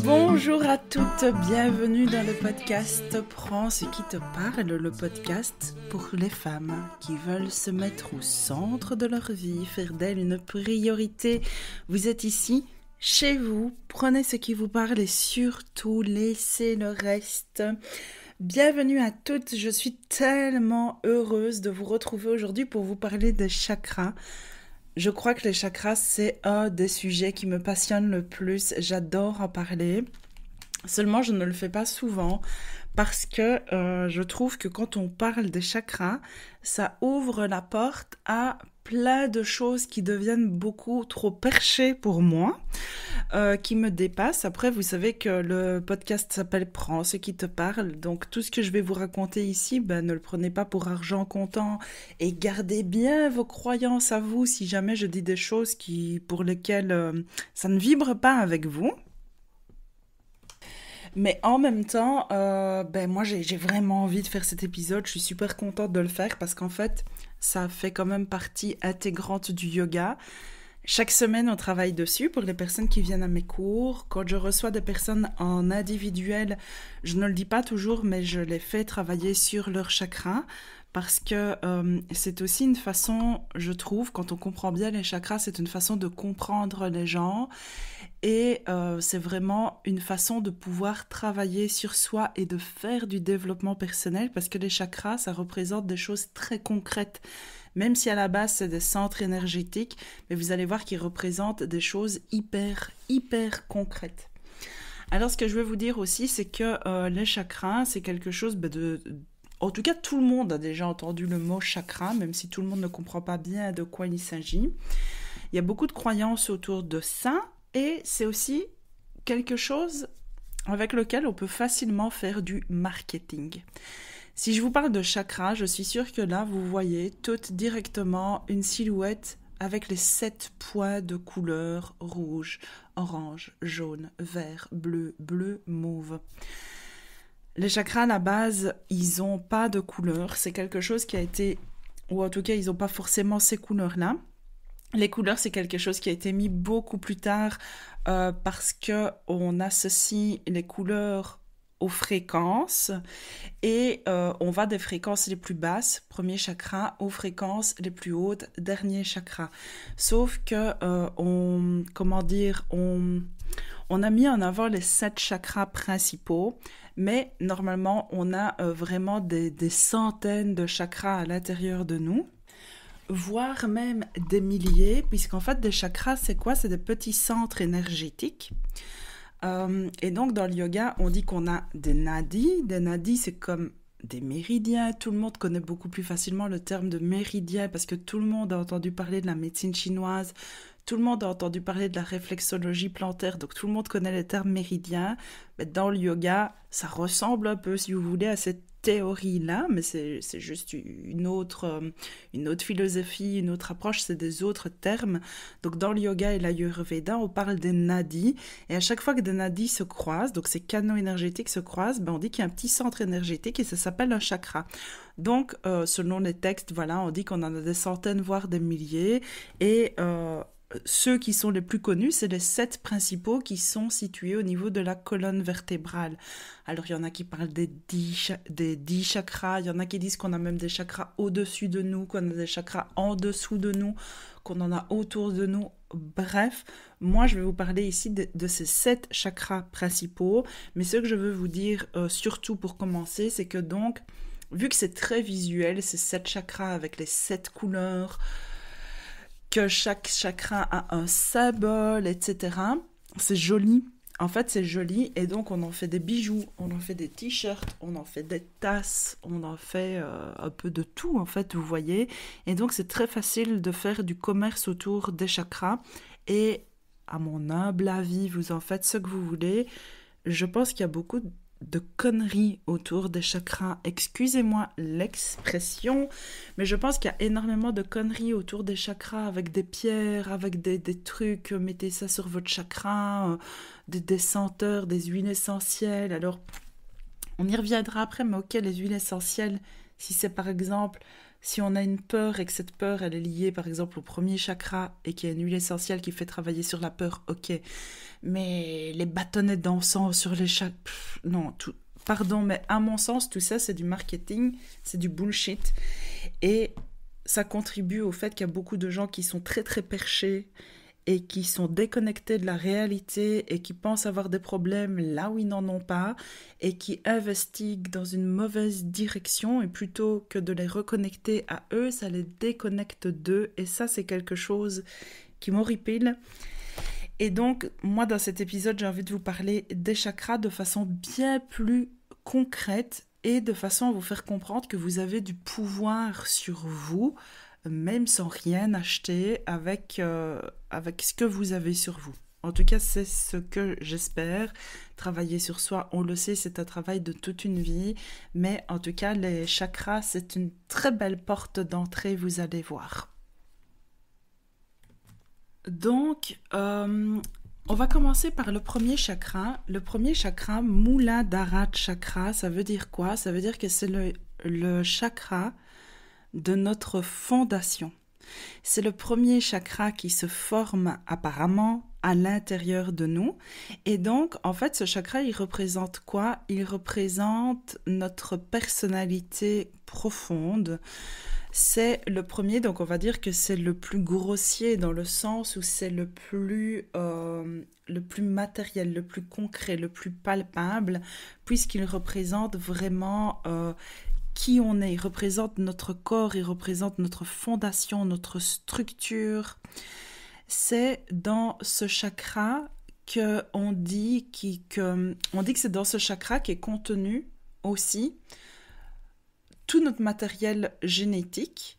Bonjour à toutes, bienvenue dans le podcast Prends ce qui te parle, le podcast pour les femmes qui veulent se mettre au centre de leur vie, faire d'elle une priorité. Vous êtes ici, chez vous, prenez ce qui vous parle et surtout laissez le reste. Bienvenue à toutes, je suis tellement heureuse de vous retrouver aujourd'hui pour vous parler des chakras. Je crois que les chakras, c'est un des sujets qui me passionne le plus. J'adore en parler. Seulement, je ne le fais pas souvent parce que je trouve que quand on parle des chakras, ça ouvre la porte à plein de choses qui deviennent beaucoup trop perchées pour moi, qui me dépassent. Après, vous savez que le podcast s'appelle « Prends ce qui te parle ». Donc, tout ce que je vais vous raconter ici, ne le prenez pas pour argent comptant et gardez bien vos croyances à vous si jamais je dis des choses pour lesquelles ça ne vibre pas avec vous. Mais en même temps, moi j'ai vraiment envie de faire cet épisode, je suis super contente de le faire parce qu'en fait, ça fait quand même partie intégrante du yoga. Chaque semaine, on travaille dessus pour les personnes qui viennent à mes cours. Quand je reçois des personnes en individuel, je ne le dis pas toujours, mais je les fais travailler sur leur chakra parce que c'est aussi une façon, je trouve, quand on comprend bien les chakras, c'est une façon de comprendre les gens. Et c'est vraiment une façon de pouvoir travailler sur soi et de faire du développement personnel parce que les chakras, ça représente des choses très concrètes. Même si à la base, c'est des centres énergétiques, mais vous allez voir qu'ils représentent des choses hyper concrètes. Alors, ce que je veux vous dire aussi, c'est que les chakras, c'est quelque chose En tout cas, tout le monde a déjà entendu le mot chakra, même si tout le monde ne comprend pas bien de quoi il s'agit. Il y a beaucoup de croyances autour de ça. Et c'est aussi quelque chose avec lequel on peut facilement faire du marketing. Si je vous parle de chakra, je suis sûre que là, vous voyez tout directement une silhouette avec les 7 points de couleur rouge, orange, jaune, vert, bleu, mauve. Les chakras, à la base, ils n'ont pas de couleur. C'est quelque chose qui a été... ou en tout cas, ils n'ont pas forcément ces couleurs-là. Les couleurs, c'est quelque chose qui a été mis beaucoup plus tard parce qu'on associe les couleurs aux fréquences et on va des fréquences les plus basses, premier chakra, aux fréquences les plus hautes, dernier chakra. Sauf que, on a mis en avant les 7 chakras principaux, mais normalement, on a vraiment des centaines de chakras à l'intérieur de nous. Voire même des milliers, puisqu'en fait, des chakras, c'est quoi? C'est des petits centres énergétiques. Et donc, dans le yoga, on dit qu'on a des nadis. Des nadis, c'est comme des méridiens. Tout le monde connaît beaucoup plus facilement le terme de méridien parce que tout le monde a entendu parler de la médecine chinoise. Tout le monde a entendu parler de la réflexologie plantaire, donc tout le monde connaît le terme méridien. Mais dans le yoga, ça ressemble un peu, si vous voulez, à cette théorie-là, mais c'est juste une autre philosophie, une autre approche, c'est des autres termes. Donc dans le yoga et l'ayurveda, on parle des nadis, et à chaque fois que des nadis se croisent, donc ces canaux énergétiques se croisent, on dit qu'il y a un petit centre énergétique et ça s'appelle un chakra. Donc selon les textes, voilà, on dit qu'on en a des centaines, voire des milliers, et ceux qui sont les plus connus, c'est les 7 principaux qui sont situés au niveau de la colonne vertébrale. Alors, il y en a qui parlent des 10 chakras, il y en a qui disent qu'on a même des chakras au-dessus de nous, qu'on a des chakras en dessous de nous, qu'on en a autour de nous. Bref, moi, je vais vous parler ici de ces 7 chakras principaux, mais ce que je veux vous dire, surtout pour commencer, c'est que donc, vu que c'est très visuel, ces 7 chakras avec les 7 couleurs, que chaque chakra a un symbole, etc. C'est joli. En fait, c'est joli. Et donc, on en fait des bijoux, on en fait des t-shirts, on en fait des tasses, on en fait un peu de tout, en fait, vous voyez. Et donc, c'est très facile de faire du commerce autour des chakras. Et à mon humble avis, vous en faites ce que vous voulez. Je pense qu'il y a beaucoup de conneries autour des chakras. Excusez-moi l'expression, mais je pense qu'il y a énormément de conneries autour des chakras avec des pierres, avec des trucs, mettez ça sur votre chakra, des senteurs, des huiles essentielles. Alors, on y reviendra après, mais ok, les huiles essentielles, si c'est par exemple Si on a une peur et que cette peur, elle est liée par exemple au premier chakra et qu'il y a une huile essentielle qui fait travailler sur la peur, ok. Mais les bâtonnets d'encens sur les chakras, non, tout, pardon, mais à mon sens, tout ça, c'est du marketing, c'est du bullshit. Et ça contribue au fait qu'il y a beaucoup de gens qui sont très très perchés et qui sont déconnectés de la réalité et qui pensent avoir des problèmes là où ils n'en ont pas et qui investiguent dans une mauvaise direction et plutôt que de les reconnecter à eux, ça les déconnecte d'eux et ça c'est quelque chose qui m'horripile. Et donc moi dans cet épisode j'ai envie de vous parler des chakras de façon bien plus concrète et de façon à vous faire comprendre que vous avez du pouvoir sur vous même sans rien acheter avec ce que vous avez sur vous. En tout cas, c'est ce que j'espère. Travailler sur soi, on le sait, c'est un travail de toute une vie. Mais en tout cas, les chakras, c'est une très belle porte d'entrée, vous allez voir. Donc, on va commencer par le premier chakra. Le premier chakra, Muladhara chakra, ça veut dire quoi? Ça veut dire que c'est le chakra de notre fondation. C'est le premier chakra qui se forme apparemment à l'intérieur de nous. Et donc, en fait, ce chakra, il représente quoi? Il représente notre personnalité profonde. C'est le premier, donc on va dire que c'est le plus grossier dans le sens où c'est le plus matériel, le plus concret, le plus palpable, puisqu'il représente vraiment qui on est. Il représente notre corps, il représente notre fondation, notre structure. C'est dans ce chakra qu'on dit que c'est dans ce chakra qu'est contenu aussi tout notre matériel génétique,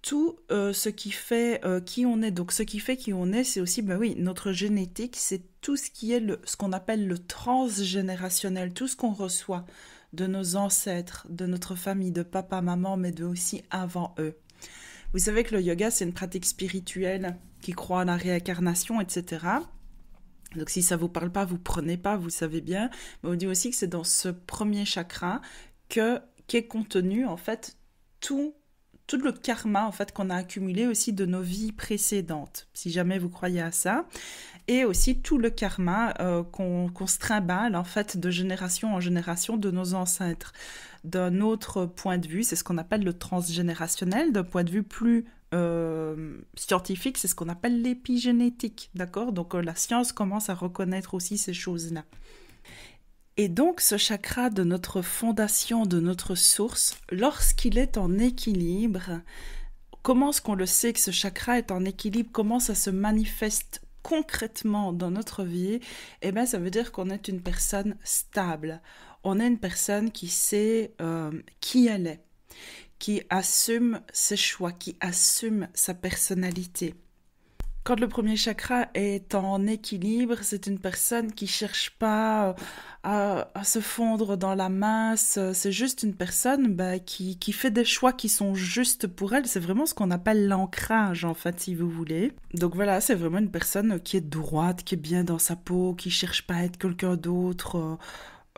tout ce qui fait qui on est. Donc ce qui fait qui on est, c'est aussi, ben oui, notre génétique, c'est tout ce qui est ce qu'on appelle le transgénérationnel, tout ce qu'on reçoit de nos ancêtres, de notre famille, de papa, maman, mais de aussi avant eux. Vous savez que le yoga, c'est une pratique spirituelle qui croit à la réincarnation, etc. Donc si ça ne vous parle pas, vous prenez pas, vous savez bien. Mais on dit aussi que c'est dans ce premier chakra qu'est contenu en fait tout le karma en fait qu'on a accumulé aussi de nos vies précédentes, si jamais vous croyez à ça. Et aussi tout le karma qu'on se trimballe en fait de génération en génération de nos ancêtres. D'un autre point de vue, c'est ce qu'on appelle le transgénérationnel. D'un point de vue plus scientifique, c'est ce qu'on appelle l'épigénétique, d'accord? Donc la science commence à reconnaître aussi ces choses-là. Et donc ce chakra de notre fondation, de notre source, lorsqu'il est en équilibre, comment est-ce qu'on le sait que ce chakra est en équilibre? Comment ça se manifeste concrètement dans notre vie? Eh bien, ça veut dire qu'on est une personne stable. On est une personne qui sait qui elle est, qui assume ses choix, qui assume sa personnalité. Quand le premier chakra est en équilibre, c'est une personne qui cherche pas à se fondre dans la masse. C'est juste une personne qui fait des choix qui sont justes pour elle. C'est vraiment ce qu'on appelle l'ancrage, en fait, si vous voulez. Donc voilà, c'est vraiment une personne qui est droite, qui est bien dans sa peau, qui cherche pas à être quelqu'un d'autre.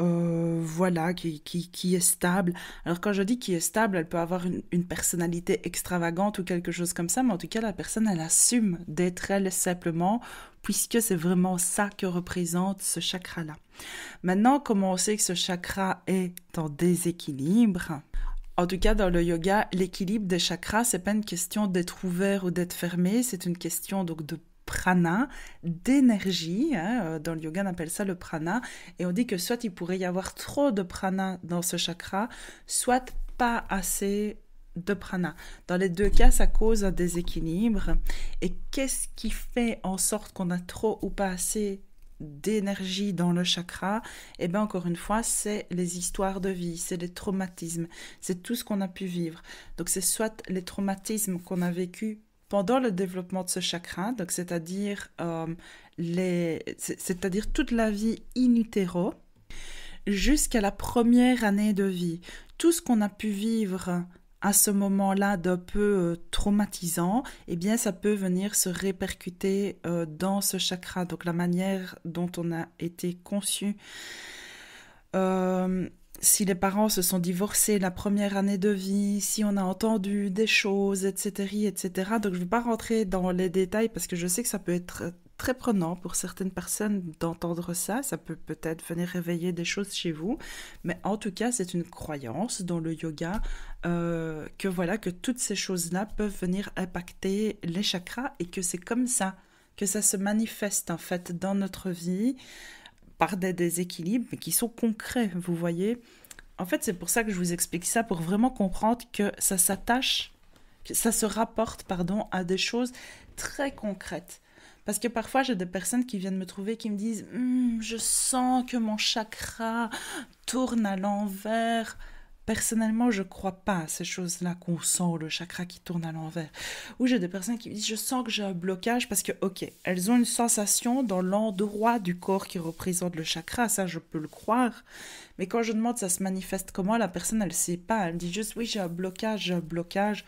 Voilà, qui est stable. Alors quand je dis qui est stable, elle peut avoir une personnalité extravagante ou quelque chose comme ça, mais en tout cas la personne elle assume d'être elle simplement, puisque c'est vraiment ça que représente ce chakra-là. Maintenant, comment on sait que ce chakra est en déséquilibre? En tout cas, dans le yoga, l'équilibre des chakras, c'est pas une question d'être ouvert ou d'être fermé, c'est une question donc de prana, d'énergie, hein, dans le yoga on appelle ça le prana, et on dit que soit il pourrait y avoir trop de prana dans ce chakra, soit pas assez de prana. Dans les deux cas, ça cause un déséquilibre. Et qu'est-ce qui fait en sorte qu'on a trop ou pas assez d'énergie dans le chakra? Et bien encore une fois, c'est les histoires de vie, c'est les traumatismes, c'est tout ce qu'on a pu vivre. Donc c'est soit les traumatismes qu'on a vécu pendant le développement de ce chakra, donc c'est-à-dire toute la vie in utero, jusqu'à la première année de vie. Tout ce qu'on a pu vivre à ce moment-là d'un peu traumatisant, eh bien ça peut venir se répercuter dans ce chakra, donc la manière dont on a été conçu. si les parents se sont divorcés la première année de vie, si on a entendu des choses, etc., etc. Donc je ne vais pas rentrer dans les détails parce que je sais que ça peut être très prenant pour certaines personnes d'entendre ça. Ça peut peut-être venir réveiller des choses chez vous. Mais en tout cas, c'est une croyance dans le yoga que voilà, que toutes ces choses-là peuvent venir impacter les chakras et que c'est comme ça que ça se manifeste en fait dans notre vie par des déséquilibres mais qui sont concrets, vous voyez. En fait, c'est pour ça que je vous explique ça, pour vraiment comprendre que ça s'attache, que ça se rapporte, pardon, à des choses très concrètes. Parce que parfois, j'ai des personnes qui viennent me trouver qui me disent je sens que mon chakra tourne à l'envers. Personnellement, je ne crois pas à ces choses-là qu'on sent le chakra qui tourne à l'envers. Ou j'ai des personnes qui me disent je sens que j'ai un blocage parce que, ok, elles ont une sensation dans l'endroit du corps qui représente le chakra, ça je peux le croire. Mais quand je demande ça se manifeste comment, la personne elle ne sait pas. Elle me dit juste oui, j'ai un blocage, j'ai un blocage.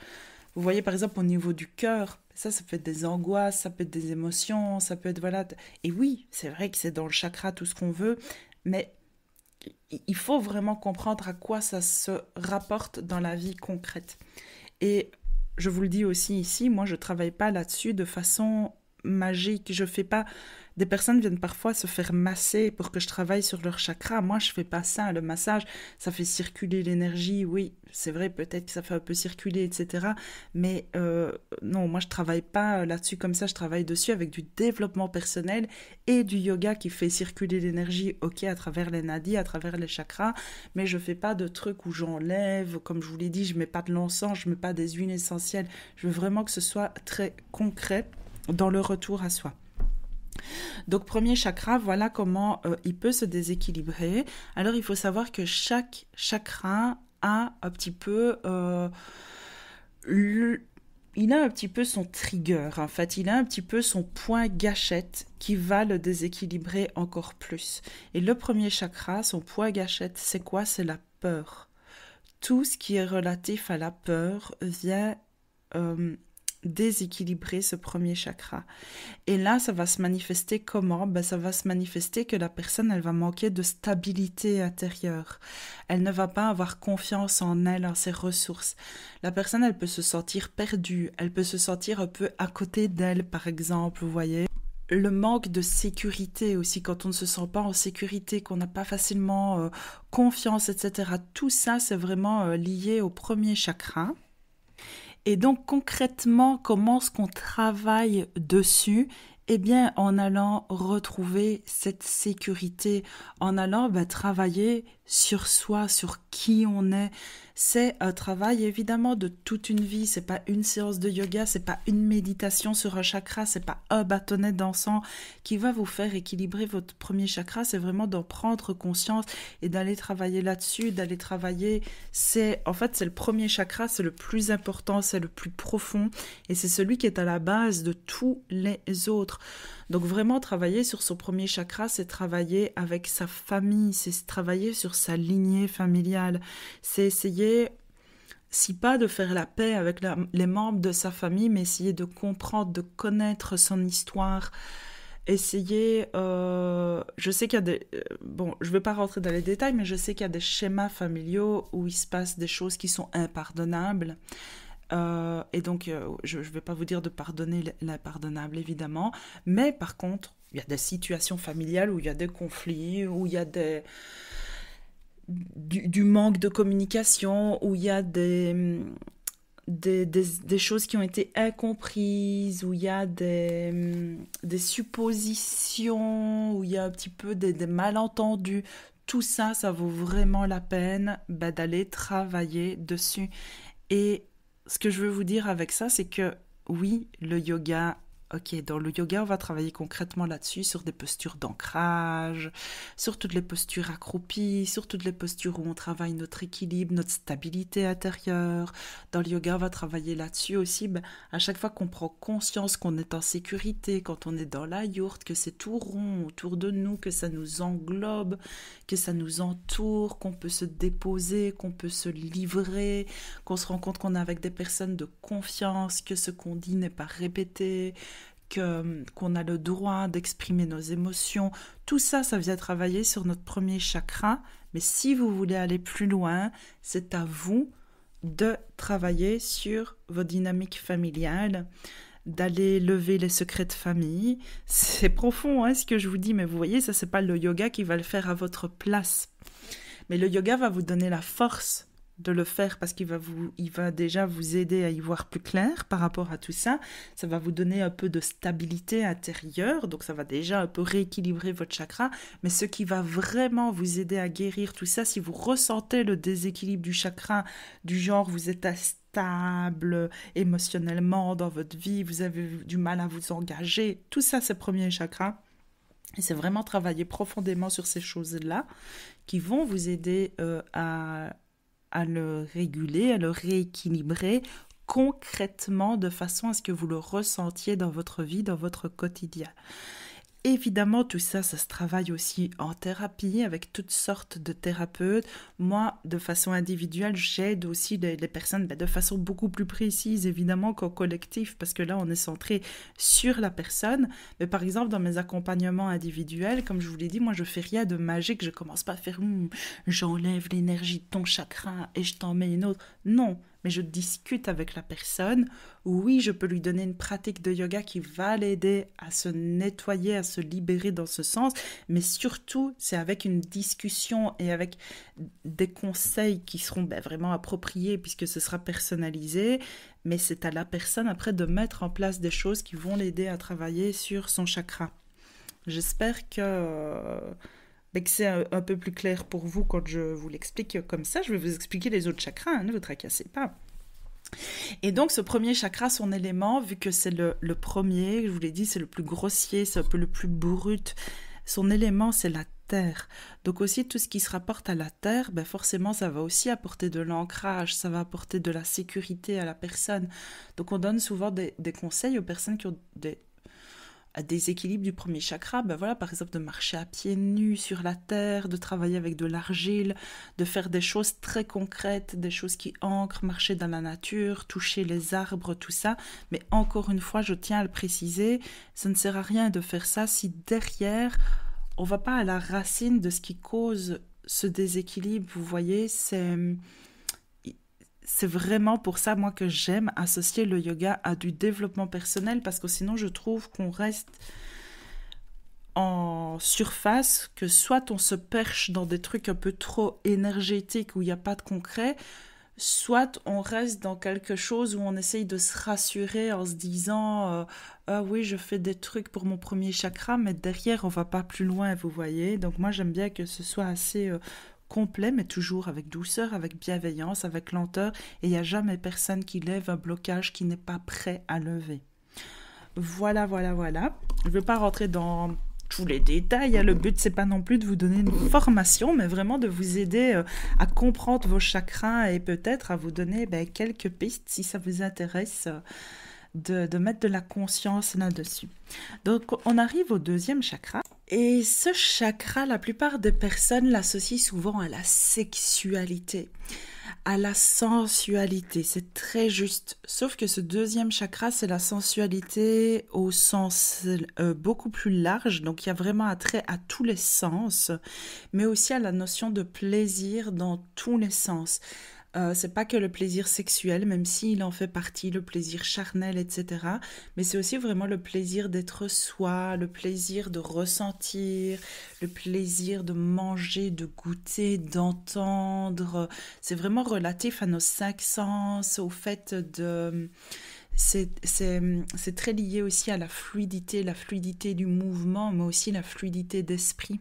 Vous voyez par exemple au niveau du cœur, ça peut être des angoisses, ça peut être des émotions, ça peut être voilà. Et oui, c'est vrai que c'est dans le chakra tout ce qu'on veut, mais il faut vraiment comprendre à quoi ça se rapporte dans la vie concrète. Et je vous le dis aussi ici, moi je ne travaille pas là-dessus de façon magique. Je fais pas. Des personnes viennent parfois se faire masser pour que je travaille sur leur chakra. Moi, je fais pas ça. Le massage, ça fait circuler l'énergie. Oui, c'est vrai, peut-être que ça fait un peu circuler, etc. Mais non, moi, je travaille pas là-dessus comme ça. Je travaille dessus avec du développement personnel et du yoga qui fait circuler l'énergie, ok, à travers les nadis, à travers les chakras. Mais je fais pas de trucs où j'enlève. Comme je vous l'ai dit, je mets pas de l'encens, je mets pas des huiles essentielles. Je veux vraiment que ce soit très concret dans le retour à soi. Donc premier chakra, voilà comment il peut se déséquilibrer. Alors il faut savoir que chaque chakra a un petit peu il a un petit peu son trigger, en fait, il a un petit peu son point gâchette qui va le déséquilibrer encore plus. Et le premier chakra, son point gâchette, c'est quoi? C'est la peur. Tout ce qui est relatif à la peur vient déséquilibrer ce premier chakra. Et là, ça va se manifester comment? Ça va se manifester que la personne, elle va manquer de stabilité intérieure. Elle ne va pas avoir confiance en elle, en ses ressources. La personne, elle peut se sentir perdue. Elle peut se sentir un peu à côté d'elle, par exemple, vous voyez. Le manque de sécurité aussi, quand on ne se sent pas en sécurité, qu'on n'a pas facilement confiance, etc. Tout ça, c'est vraiment lié au premier chakra. Et donc concrètement, comment est-ce qu'on travaille dessus? Eh bien, en allant retrouver cette sécurité, en allant travailler sur soi, sur qui on est. C'est un travail évidemment de toute une vie, c'est pas une séance de yoga, c'est pas une méditation sur un chakra, c'est pas un bâtonnet d'encens qui va vous faire équilibrer votre premier chakra, c'est vraiment d'en prendre conscience et d'aller travailler là-dessus, d'aller travailler, c'est le premier chakra, c'est le plus important, c'est le plus profond et c'est celui qui est à la base de tous les autres. Donc vraiment travailler sur son premier chakra, c'est travailler avec sa famille, c'est travailler sur sa lignée familiale, c'est essayer, si pas de faire la paix avec les membres de sa famille, mais essayer de comprendre, de connaître son histoire, essayer, je sais qu'il y a des, je vais pas rentrer dans les détails, mais je sais qu'il y a des schémas familiaux où il se passe des choses qui sont impardonnables. Et donc, je ne vais pas vous dire de pardonner l'impardonnable, évidemment, mais par contre, il y a des situations familiales où il y a des conflits, où il y a du manque de communication, où il y a des choses qui ont été incomprises, où il y a des suppositions, où il y a un petit peu des malentendus. Tout ça, ça vaut vraiment la peine d'aller travailler dessus. Et ce que je veux vous dire avec ça, c'est que oui, le yoga, ok, dans le yoga, on va travailler concrètement là-dessus, sur des postures d'ancrage, sur toutes les postures accroupies, sur toutes les postures où on travaille notre équilibre, notre stabilité intérieure. Dans le yoga, on va travailler là-dessus aussi, à chaque fois qu'on prend conscience qu'on est en sécurité, quand on est dans la yourte, que c'est tout rond autour de nous, que ça nous englobe, que ça nous entoure, qu'on peut se déposer, qu'on peut se livrer, qu'on se rend compte qu'on est avec des personnes de confiance, que ce qu'on dit n'est pas répété, qu'on a le droit d'exprimer nos émotions. Tout ça, ça vient travailler sur notre premier chakra Mais si vous voulez aller plus loin, c'est à vous de travailler sur vos dynamiques familiales, d'aller lever les secrets de famille. C'est profond, hein, ce que je vous dis, mais vous voyez, ça, c'est pas le yoga qui va le faire à votre place. Mais le yoga va vous donner la force de le faire parce il va déjà vous aider à y voir plus clair par rapport à tout ça. Ça va vous donner un peu de stabilité intérieure, donc ça va déjà un peu rééquilibrer votre chakra. Mais ce qui va vraiment vous aider à guérir tout ça, si vous ressentez le déséquilibre du chakra, du genre vous êtes instable émotionnellement dans votre vie, vous avez du mal à vous engager, tout ça c'est premier chakra. Et c'est vraiment travailler profondément sur ces choses-là qui vont vous aider à le réguler, à le rééquilibrer concrètement de façon à ce que vous le ressentiez dans votre vie, dans votre quotidien. Évidemment, tout ça, ça se travaille aussi en thérapie avec toutes sortes de thérapeutes. Moi, de façon individuelle, j'aide aussi les personnes de façon beaucoup plus précise, évidemment, qu'au collectif, parce que là, on est centré sur la personne. Mais par exemple, dans mes accompagnements individuels, comme je vous l'ai dit, moi, je fais rien de magique. Je commence pas à faire j'enlève l'énergie de ton chakra et je t'en mets une autre. Non, mais je discute avec la personne. Oui, je peux lui donner une pratique de yoga qui va l'aider à se nettoyer, à se libérer dans ce sens, mais surtout, c'est avec une discussion et avec des conseils qui seront vraiment appropriés puisque ce sera personnalisé, mais c'est à la personne après de mettre en place des choses qui vont l'aider à travailler sur son chakra. J'espère que c'est un peu plus clair pour vous quand je vous l'explique comme ça. Je vais vous expliquer les autres chakras, hein, ne vous tracassez pas. Et donc ce premier chakra, son élément, vu que c'est le premier, je vous l'ai dit, c'est le plus grossier, c'est un peu le plus brut, son élément c'est la terre. Donc aussi tout ce qui se rapporte à la terre, forcément ça va aussi apporter de l'ancrage, ça va apporter de la sécurité à la personne. Donc on donne souvent des conseils aux personnes qui ont à déséquilibre du premier chakra, voilà, par exemple de marcher à pieds nus sur la terre, de travailler avec de l'argile, de faire des choses très concrètes, des choses qui ancrent, marcher dans la nature, toucher les arbres, tout ça. Mais encore une fois, je tiens à le préciser, ça ne sert à rien de faire ça si derrière, on ne va pas à la racine de ce qui cause ce déséquilibre. Vous voyez, c'est vraiment pour ça, moi, que j'aime associer le yoga à du développement personnel, parce que sinon, je trouve qu'on reste en surface, que soit on se perche dans des trucs un peu trop énergétiques où il n'y a pas de concret, soit on reste dans quelque chose où on essaye de se rassurer en se disant ah oui, je fais des trucs pour mon premier chakra, mais derrière, on va pas plus loin, vous voyez. Donc moi, j'aime bien que ce soit assez complet, mais toujours avec douceur, avec bienveillance, avec lenteur, et il n'y a jamais personne qui lève un blocage qui n'est pas prêt à lever. Voilà. Je ne veux pas rentrer dans tous les détails, le but c'est pas non plus de vous donner une formation, mais vraiment de vous aider à comprendre vos chakras et peut-être à vous donner quelques pistes si ça vous intéresse de mettre de la conscience là-dessus. Donc on arrive au deuxième chakra. Et ce chakra, la plupart des personnes l'associent souvent à la sexualité, à la sensualité. C'est très juste. Sauf que ce deuxième chakra, c'est la sensualité au sens beaucoup plus large. Donc il y a vraiment attrait à tous les sens, mais aussi à la notion de plaisir dans tous les sens. C'est pas que le plaisir sexuel, même s'il en fait partie, le plaisir charnel, etc. Mais c'est aussi vraiment le plaisir d'être soi, le plaisir de ressentir, le plaisir de manger, de goûter, d'entendre. C'est vraiment relatif à nos 5 sens, au fait de... C'est très lié aussi à la fluidité du mouvement, mais aussi la fluidité d'esprit.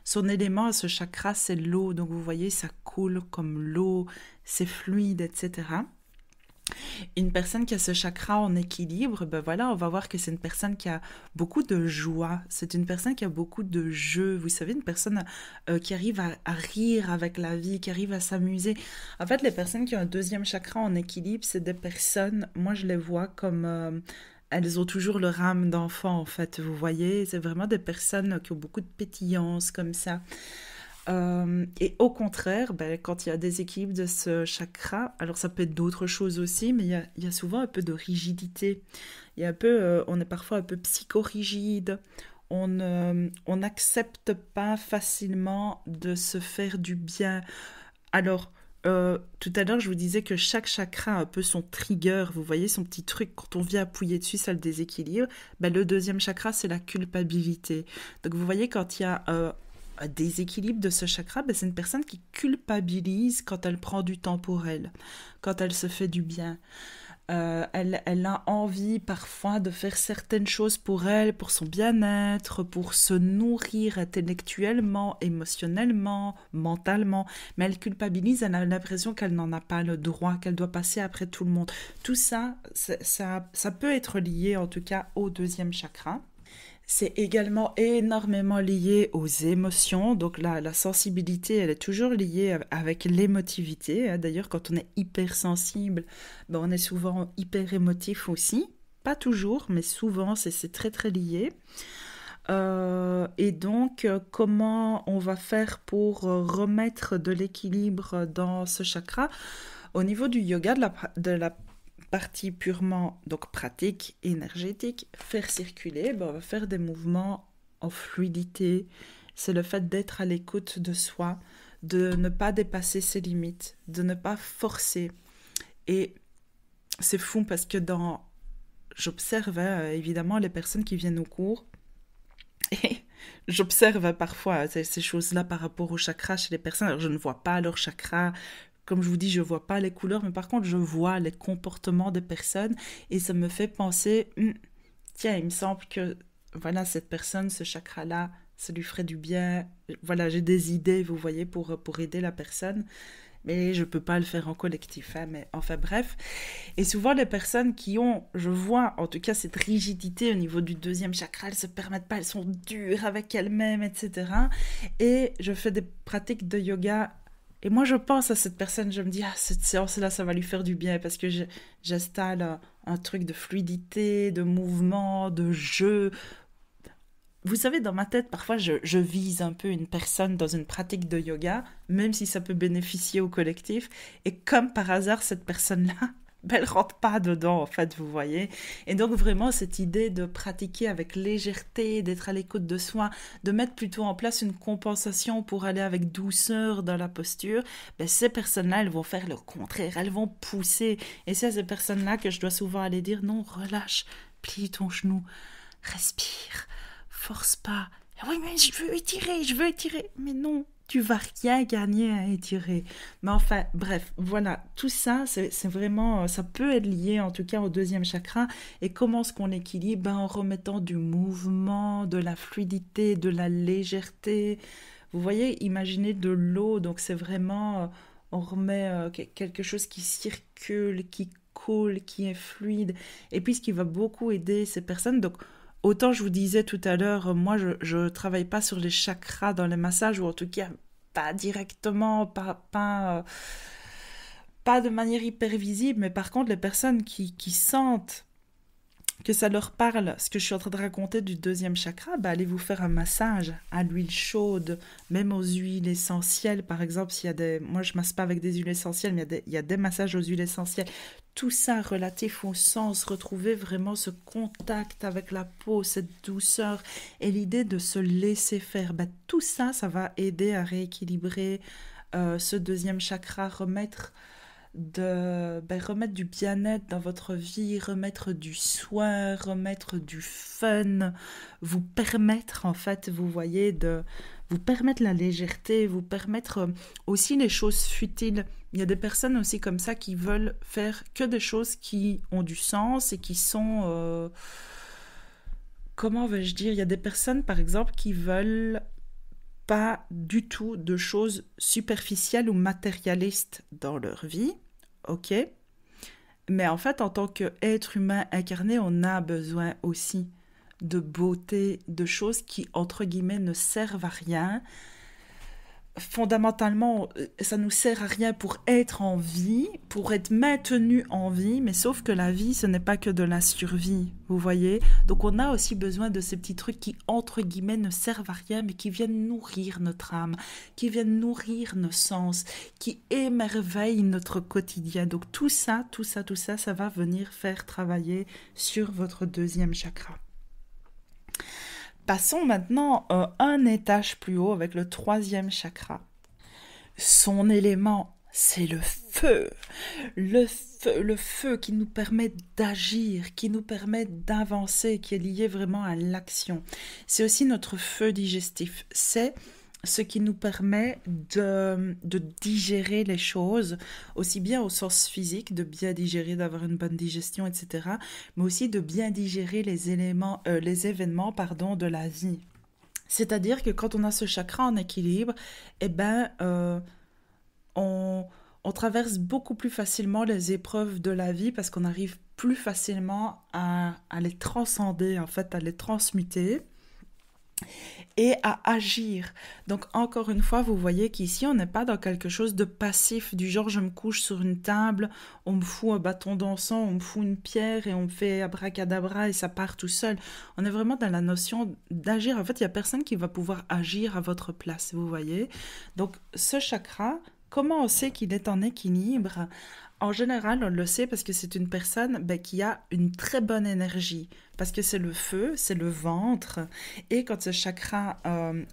Son élément à ce chakra, c'est l'eau. Donc vous voyez, ça coule comme l'eau, c'est fluide, etc. Une personne qui a ce chakra en équilibre, on va voir que c'est une personne qui a beaucoup de joie. C'est une personne qui a beaucoup de jeu. Vous savez, une personne qui arrive à rire avec la vie, qui arrive à s'amuser. En fait, les personnes qui ont un deuxième chakra en équilibre, c'est des personnes, moi je les vois comme... elles ont toujours leur âme d'enfant, en fait, vous voyez. C'est vraiment des personnes qui ont beaucoup de pétillance, comme ça. Et au contraire, quand il y a des équilibres de ce chakra, alors ça peut être d'autres choses aussi, mais il y a souvent un peu de rigidité. Il y a un peu, on est parfois un peu psychorigide, on n'accepte pas facilement de se faire du bien. Alors, tout à l'heure, je vous disais que chaque chakra a un peu son trigger. Vous voyez son petit truc, quand on vient appuyer dessus, ça le déséquilibre. Ben, le deuxième chakra, c'est la culpabilité. Donc, vous voyez, quand il y a un déséquilibre de ce chakra, ben, c'est une personne qui culpabilise quand elle prend du temps pour elle, quand elle se fait du bien. Elle a envie parfois de faire certaines choses pour elle, pour son bien-être, pour se nourrir intellectuellement, émotionnellement, mentalement. Mais elle culpabilise, elle a l'impression qu'elle n'en a pas le droit, qu'elle doit passer après tout le monde. Tout ça, ça peut être lié en tout cas au deuxième chakra. C'est également énormément lié aux émotions. Donc la sensibilité, elle est toujours liée avec l'émotivité, hein. D'ailleurs, quand on est hypersensible, ben, on est souvent hyper émotif aussi. Pas toujours, mais souvent, c'est très très lié. Et donc, comment on va faire pour remettre de l'équilibre dans ce chakra? Au niveau du yoga, de la partie purement donc pratique, énergétique, faire circuler, ben, on va faire des mouvements en fluidité. C'est le fait d'être à l'écoute de soi, de ne pas dépasser ses limites, de ne pas forcer. Et c'est fou parce que j'observe évidemment les personnes qui viennent au cours et j'observe parfois ces choses-là par rapport au chakra chez les personnes. Alors, je ne vois pas leur chakra. Comme je vous dis, je ne vois pas les couleurs, mais par contre, je vois les comportements des personnes et ça me fait penser, tiens, il me semble que voilà, cette personne, ce chakra-là, ça lui ferait du bien. Voilà, j'ai des idées, vous voyez, pour aider la personne, mais je ne peux pas le faire en collectif, hein, mais enfin bref. Et souvent, les personnes qui ont, je vois en tout cas cette rigidité au niveau du deuxième chakra, elles ne se permettent pas, elles sont dures avec elles-mêmes, etc. Et je fais des pratiques de yoga. Et moi, je pense à cette personne, je me dis, cette séance-là, ça va lui faire du bien parce que j'installe un truc de fluidité, de mouvement, de jeu. Vous savez, dans ma tête, parfois, je vise un peu une personne dans une pratique de yoga, même si ça peut bénéficier au collectif. Et comme par hasard, cette personne-là, ben, elle rentre pas dedans, en fait, vous voyez. Et donc, vraiment, cette idée de pratiquer avec légèreté, d'être à l'écoute de soi, de mettre plutôt en place une compensation pour aller avec douceur dans la posture, ben, ces personnes-là, elles vont faire le contraire, elles vont pousser. Et c'est à ces personnes-là que je dois souvent aller dire, non, relâche, plie ton genou, respire, force pas. Ah oui, mais je veux étirer. Mais non, tu vas rien gagner à étirer. Mais enfin, bref, voilà, tout ça, c'est vraiment, ça peut être lié en tout cas au deuxième chakra. Et comment est-ce qu'on l'équilibre? Ben, en remettant du mouvement, de la fluidité, de la légèreté. Vous voyez, imaginez de l'eau, donc c'est vraiment, on remet quelque chose qui circule, qui coule, qui est fluide. Et puis ce qui va beaucoup aider ces personnes, donc autant je vous disais tout à l'heure, moi je ne travaille pas sur les chakras dans les massages, ou en tout cas pas directement, pas de manière hyper visible, mais par contre les personnes qui sentent que ça leur parle, ce que je suis en train de raconter du deuxième chakra, bah allez vous faire un massage à l'huile chaude, même aux huiles essentielles, par exemple, s'il y a des... Moi, je masse pas avec des huiles essentielles, mais il y a des massages aux huiles essentielles. Tout ça relatif au sens, retrouver vraiment ce contact avec la peau, cette douceur, et l'idée de se laisser faire. Bah, tout ça, ça va aider à rééquilibrer ce deuxième chakra, remettre du bien-être dans votre vie, remettre du soin, remettre du fun, vous permettre en fait, vous voyez, vous permettre la légèreté, vous permettre aussi les choses futiles. Il y a des personnes aussi comme ça qui veulent faire que des choses qui ont du sens et qui sont... comment vais-je dire? Il y a des personnes par exemple qui veulent pas du tout de choses superficielles ou matérialistes dans leur vie. Ok, mais en fait, en tant qu'être humain incarné, on a besoin aussi de beauté, de choses qui, entre guillemets, ne servent à rien. Fondamentalement, ça nous sert à rien pour être en vie, pour être maintenu en vie, mais sauf que la vie, ce n'est pas que de la survie, vous voyez. Donc on a aussi besoin de ces petits trucs qui, entre guillemets, ne servent à rien, mais qui viennent nourrir notre âme, qui viennent nourrir nos sens, qui émerveillent notre quotidien. Donc tout ça, ça va venir faire travailler sur votre deuxième chakra. Passons maintenant un étage plus haut avec le troisième chakra. Son élément, c'est le feu. Le feu qui nous permet d'agir, qui nous permet d'avancer, qui est lié vraiment à l'action. C'est aussi notre feu digestif. C'est ce qui nous permet de digérer les choses, aussi bien au sens physique, de bien digérer, d'avoir une bonne digestion, etc., mais aussi de bien digérer les événements de la vie. C'est-à-dire que quand on a ce chakra en équilibre, eh ben, on, on traverse beaucoup plus facilement les épreuves de la vie parce qu'on arrive plus facilement à les transcender, en fait, à les transmuter et à agir. Donc encore une fois, vous voyez qu'ici, on n'est pas dans quelque chose de passif, du genre je me couche sur une table, on me fout un bâton d'encens, on me fout une pierre et on me fait abracadabra et ça part tout seul. On est vraiment dans la notion d'agir. En fait, il n'y a personne qui va pouvoir agir à votre place, vous voyez. Donc ce chakra, comment on sait qu'il est en équilibre? En général, on le sait parce que c'est une personne qui a une très bonne énergie, parce que c'est le feu, c'est le ventre, et quand ce chakra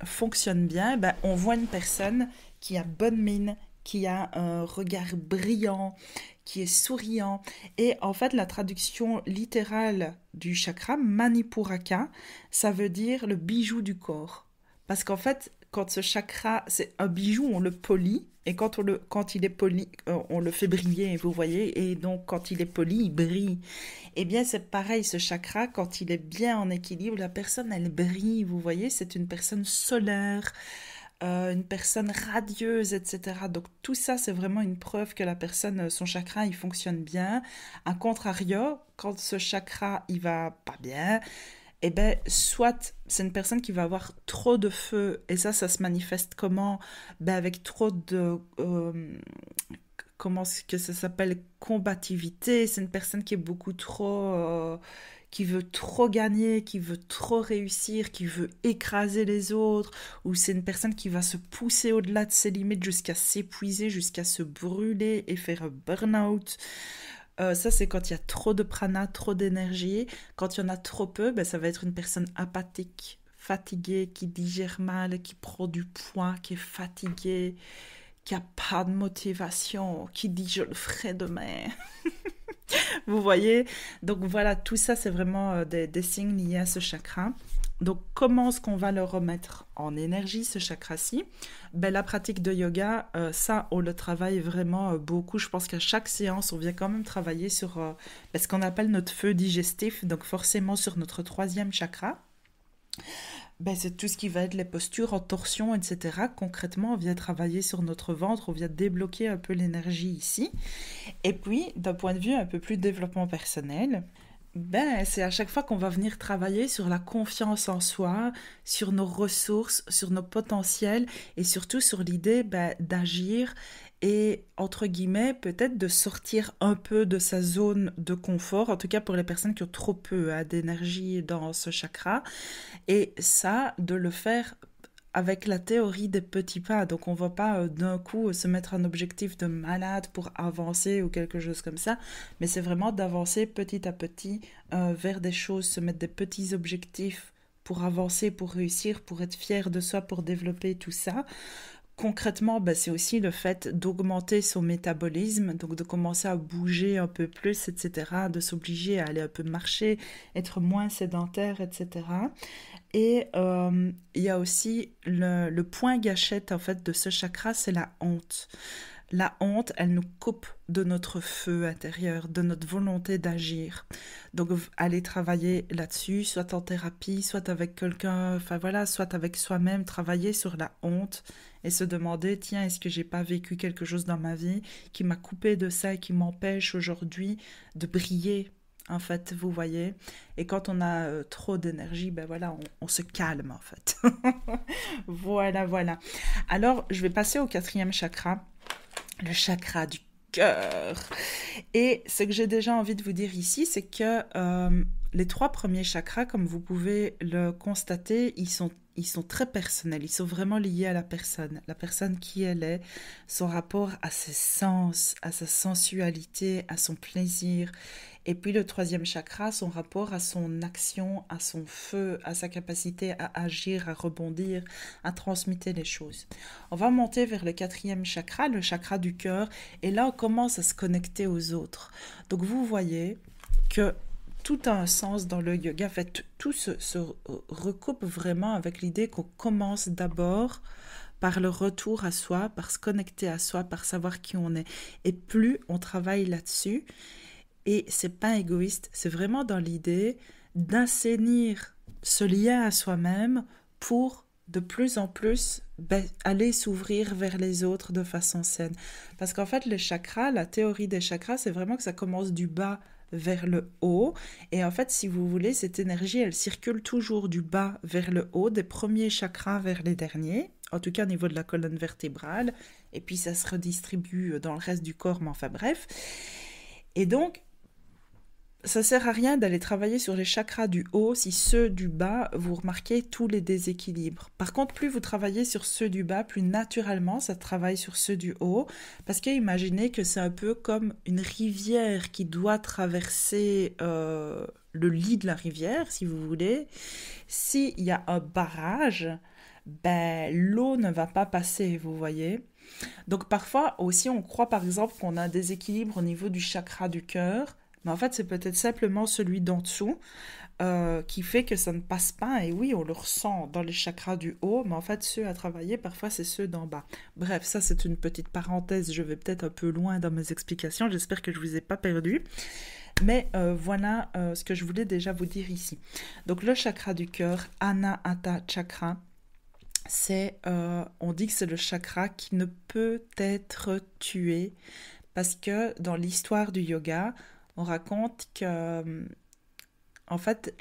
fonctionne bien, on voit une personne qui a bonne mine, qui a un regard brillant, qui est souriant. Et en fait, la traduction littérale du chakra, Manipuraka, ça veut dire le bijou du corps. Parce qu'en fait, quand ce chakra, c'est un bijou, on le polit, et quand il est poli, on le fait briller, vous voyez, et donc quand il est poli, il brille. Eh bien, c'est pareil, ce chakra, quand il est bien en équilibre, la personne, elle brille, vous voyez, c'est une personne solaire, une personne radieuse, etc. Donc tout ça, c'est vraiment une preuve que la personne, son chakra, il fonctionne bien. A contrario, quand ce chakra, il va pas bien, eh ben, soit c'est une personne qui va avoir trop de feu, et ça se manifeste comment? Avec trop de... comment est-ce que ça s'appelle? Combativité. C'est une personne qui est beaucoup trop... qui veut trop gagner, qui veut trop réussir, qui veut écraser les autres, ou c'est une personne qui va se pousser au-delà de ses limites jusqu'à s'épuiser, jusqu'à se brûler et faire un burn-out. Ça, c'est quand il y a trop de prana, trop d'énergie. Quand il y en a trop peu, ça va être une personne apathique, fatiguée, qui digère mal, qui prend du poids, qui est fatiguée, qui a pas de motivation, qui dit je le ferai demain. Vous voyez? Donc voilà, tout ça, c'est vraiment des signes liés à ce chakra. Donc, comment est-ce qu'on va le remettre en énergie, ce chakra-ci? La pratique de yoga, ça, on le travaille vraiment beaucoup. Je pense qu'à chaque séance, on vient quand même travailler sur ce qu'on appelle notre feu digestif, donc forcément sur notre troisième chakra. C'est tout ce qui va être les postures en torsion, etc. Concrètement, on vient travailler sur notre ventre, on vient débloquer un peu l'énergie ici. Et puis, d'un point de vue un peu plus développement personnel, c'est à chaque fois qu'on va venir travailler sur la confiance en soi, sur nos ressources, sur nos potentiels et surtout sur l'idée d'agir et, entre guillemets, peut-être de sortir un peu de sa zone de confort, en tout cas pour les personnes qui ont trop peu d'énergie dans ce chakra. Et ça, de le faire avec la théorie des petits pas. Donc on ne va pas d'un coup se mettre un objectif de malade pour avancer ou quelque chose comme ça, mais c'est vraiment d'avancer petit à petit vers des choses, se mettre des petits objectifs pour avancer, pour réussir, pour être fier de soi, pour développer tout ça. Concrètement, c'est aussi le fait d'augmenter son métabolisme, donc de commencer à bouger un peu plus, etc., de s'obliger à aller un peu marcher, être moins sédentaire, etc. Et il y a aussi le point gâchette en fait de ce chakra, c'est la honte. La honte, elle nous coupe de notre feu intérieur, de notre volonté d'agir. Donc, aller travailler là-dessus, soit en thérapie, soit avec quelqu'un, enfin voilà, soit avec soi-même, travailler sur la honte et se demander, tiens, est-ce que j'ai pas vécu quelque chose dans ma vie qui m'a coupé de ça et qui m'empêche aujourd'hui de briller, en fait, vous voyez. Et quand on a trop d'énergie, voilà, on se calme, en fait. Voilà. Alors, je vais passer au quatrième chakra, le chakra du cœur. Et ce que j'ai déjà envie de vous dire ici, c'est que les trois premiers chakras, comme vous pouvez le constater, ils sont très personnels, ils sont vraiment liés à la personne qui elle est, son rapport à ses sens, à sa sensualité, à son plaisir. Et puis le troisième chakra, son rapport à son action, à son feu, à sa capacité à agir, à rebondir, à transmuter les choses. On va monter vers le quatrième chakra, le chakra du cœur, et là on commence à se connecter aux autres. Donc vous voyez que tout a un sens dans le yoga. En fait, tout se recoupe vraiment avec l'idée qu'on commence d'abord par le retour à soi, par se connecter à soi, par savoir qui on est. Et plus on travaille là-dessus, et c'est pas égoïste, c'est vraiment dans l'idée d'assainir ce lien à soi-même pour de plus en plus aller s'ouvrir vers les autres de façon saine. Parce qu'en fait, les chakras, la théorie des chakras, c'est vraiment que ça commence du bas vers le haut. Et en fait, si vous voulez, cette énergie, elle circule toujours du bas vers le haut, des premiers chakras vers les derniers, en tout cas au niveau de la colonne vertébrale, et puis ça se redistribue dans le reste du corps, mais enfin bref. Et donc, ça sert à rien d'aller travailler sur les chakras du haut si ceux du bas, vous remarquez tous les déséquilibres. Par contre, plus vous travaillez sur ceux du bas, plus naturellement ça travaille sur ceux du haut, parce qu'imaginez que c'est un peu comme une rivière qui doit traverser le lit de la rivière, si vous voulez. S'il y a un barrage, l'eau ne va pas passer, vous voyez. Donc parfois aussi, on croit par exemple qu'on a un déséquilibre au niveau du chakra du cœur, mais en fait, c'est peut-être simplement celui d'en dessous qui fait que ça ne passe pas. Et oui, on le ressent dans les chakras du haut, mais en fait, ceux à travailler, parfois, c'est ceux d'en bas. Bref, ça, c'est une petite parenthèse. Je vais peut-être un peu loin dans mes explications. J'espère que je ne vous ai pas perdu. Mais voilà ce que je voulais déjà vous dire ici. Donc, le chakra du cœur, Anahata Chakra, on dit que c'est le chakra qui ne peut être tué parce que dans l'histoire du yoga, on raconte que, en fait,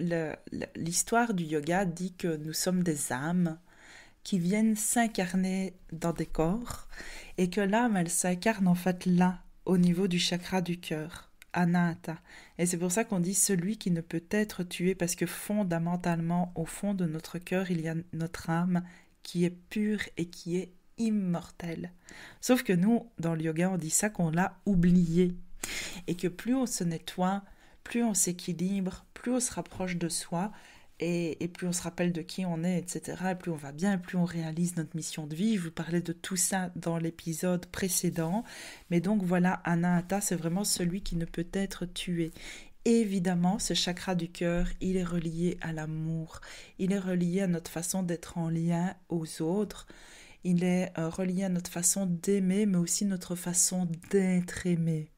l'histoire du yoga dit que nous sommes des âmes qui viennent s'incarner dans des corps et que l'âme, elle s'incarne en fait là, au niveau du chakra du cœur, Anahata. Et c'est pour ça qu'on dit celui qui ne peut être tué parce que fondamentalement, au fond de notre cœur, il y a notre âme qui est pure et qui est immortelle. Sauf que nous, dans le yoga, on dit ça qu'on l'a oublié. Et que plus on se nettoie, plus on s'équilibre, plus on se rapproche de soi et plus on se rappelle de qui on est, etc. Et plus on va bien, plus on réalise notre mission de vie. Je vous parlais de tout ça dans l'épisode précédent. Mais donc voilà, Anahata, c'est vraiment celui qui ne peut être tué. Évidemment, ce chakra du cœur, il est relié à l'amour. Il est relié à notre façon d'être en lien aux autres. Il est relié à notre façon d'aimer, mais aussi notre façon d'être aimé.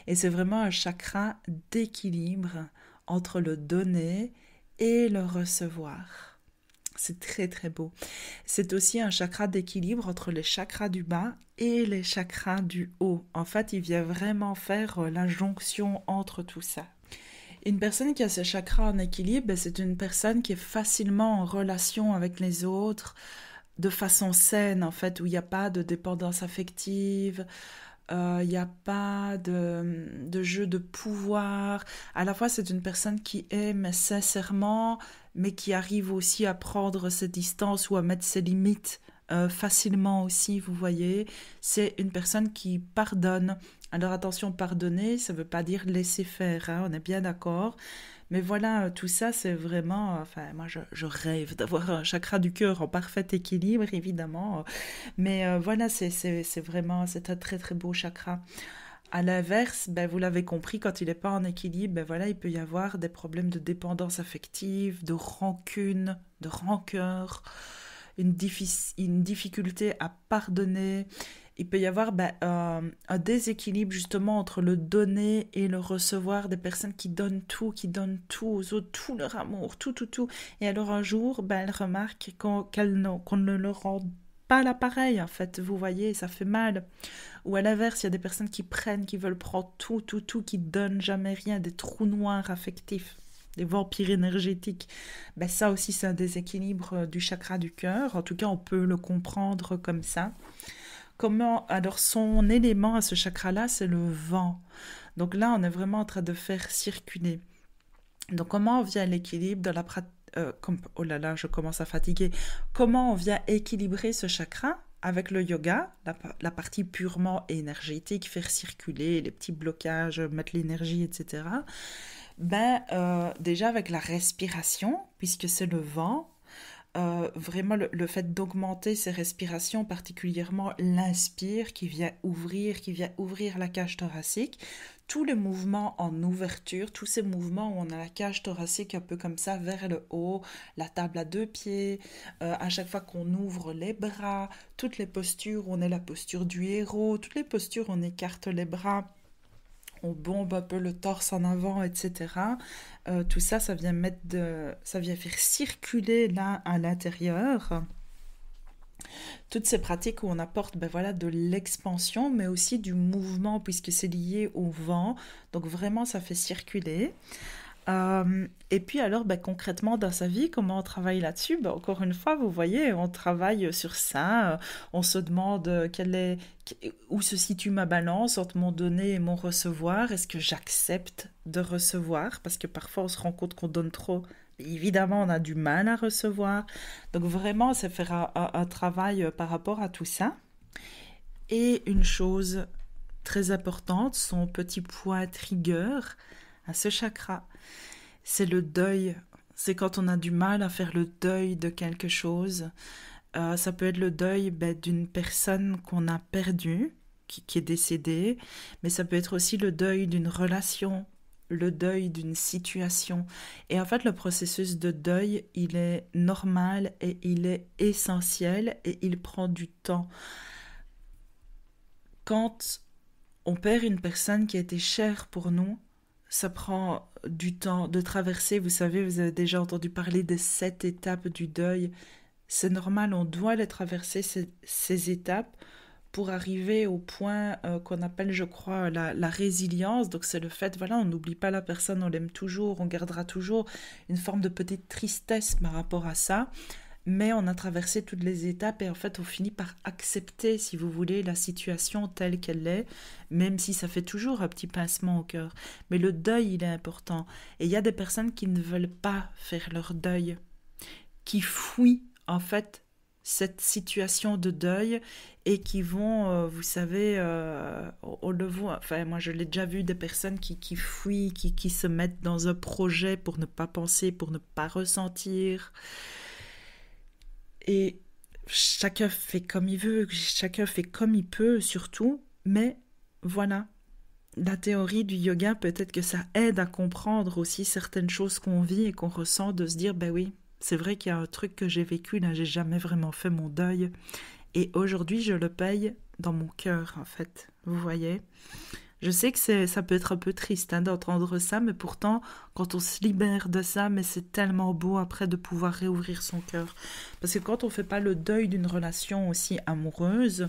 Et c'est vraiment un chakra d'équilibre entre le donner et le recevoir. C'est très très beau. C'est aussi un chakra d'équilibre entre les chakras du bas et les chakras du haut. En fait, il vient vraiment faire la jonction entre tout ça. Une personne qui a ce chakra en équilibre, c'est une personne qui est facilement en relation avec les autres de façon saine, en fait, où il n'y a pas de dépendance affective, il n'y a pas de jeu de pouvoir. À la fois, c'est une personne qui aime sincèrement, mais qui arrive aussi à prendre ses distances ou à mettre ses limites facilement aussi, vous voyez. C'est une personne qui pardonne. Alors attention, pardonner, ça ne veut pas dire laisser faire, hein, on est bien d'accord. Mais voilà, tout ça, c'est vraiment... Enfin, moi, je rêve d'avoir un chakra du cœur en parfait équilibre, évidemment. Mais voilà, c'est vraiment... C'est un très, très beau chakra. À l'inverse, vous l'avez compris, quand il n'est pas en équilibre, voilà, il peut y avoir des problèmes de dépendance affective, de rancune, de rancœur, une difficulté à pardonner. Il peut y avoir un déséquilibre justement entre le donner et le recevoir, des personnes qui donnent tout aux autres, tout leur amour, tout. Et alors un jour, elles remarquent qu'on ne leur rend pas l'appareil, en fait, vous voyez, ça fait mal. Ou à l'inverse, il y a des personnes qui prennent, qui veulent prendre tout, qui donnent jamais rien, des trous noirs affectifs, des vampires énergétiques. Ça aussi, c'est un déséquilibre du chakra du cœur. En tout cas, on peut le comprendre comme ça. Alors son élément à ce chakra-là, c'est le vent. Donc là, on est vraiment en train de faire circuler. Donc comment on vient à l'équilibre oh là là, je commence à fatiguer. Comment on vient équilibrer ce chakra? avec le yoga, la partie purement énergétique, faire circuler les petits blocages, mettre l'énergie, etc. Déjà avec la respiration, puisque c'est le vent, vraiment le fait d'augmenter ses respirations, particulièrement l'inspire qui vient ouvrir la cage thoracique, tous les mouvements en ouverture, tous ces mouvements où on a la cage thoracique un peu comme ça vers le haut, la table à 2 pieds, à chaque fois qu'on ouvre les bras, toutes les postures, on est la posture du héros, toutes les postures, on écarte les bras, on bombe un peu le torse en avant, etc. Tout ça, ça vient faire circuler là à l'intérieur. Toutes ces pratiques où on apporte de l'expansion, mais aussi du mouvement, puisque c'est lié au vent. Donc vraiment, ça fait circuler. Et puis alors, concrètement dans sa vie, comment on travaille là-dessus? Encore une fois, vous voyez, on travaille sur ça. On se demande où se situe ma balance entre mon donner et mon recevoir. Est-ce que j'accepte de recevoir? Parce que parfois, on se rend compte qu'on donne trop. Évidemment, on a du mal à recevoir. Donc vraiment, c'est faire un travail par rapport à tout ça. Et une chose très importante, son petit point trigger à ce chakra, c'est le deuil. C'est quand on a du mal à faire le deuil de quelque chose. Ça peut être le deuil d'une personne qu'on a perdue, qui est décédée, mais ça peut être aussi le deuil d'une relation, le deuil d'une situation. Et en fait, le processus de deuil, il est normal et il est essentiel et il prend du temps. Quand on perd une personne qui a été chère pour nous, ça prend du temps de traverser. Vous savez, vous avez déjà entendu parler des 7 étapes du deuil. C'est normal, on doit les traverser, ces étapes, pour arriver au point qu'on appelle, je crois, la résilience. Donc c'est le fait, on n'oublie pas la personne, on l'aime toujours, on gardera toujours une forme de petite tristesse par rapport à ça. Mais on a traversé toutes les étapes et en fait on finit par accepter, si vous voulez, la situation telle qu'elle est, même si ça fait toujours un petit pincement au cœur. Mais le deuil, il est important. Et il y a des personnes qui ne veulent pas faire leur deuil, qui fuient en fait cette situation de deuil et qui vont, vous savez, on le voit, enfin moi je l'ai déjà vu, des personnes qui fuient, qui se mettent dans un projet pour ne pas penser, pour ne pas ressentir. Et chacun fait comme il veut, chacun fait comme il peut surtout, mais voilà, la théorie du yoga, peut-être que ça aide à comprendre aussi certaines choses qu'on vit et qu'on ressent, de se dire, oui, c'est vrai qu'il y a un truc que j'ai vécu, là, j'ai jamais vraiment fait mon deuil, et aujourd'hui, je le paye dans mon cœur, en fait, vous voyez. Je sais que ça peut être un peu triste d'entendre ça, mais pourtant, quand on se libère de ça, mais c'est tellement beau après de pouvoir réouvrir son cœur. Parce que quand on ne fait pas le deuil d'une relation aussi amoureuse,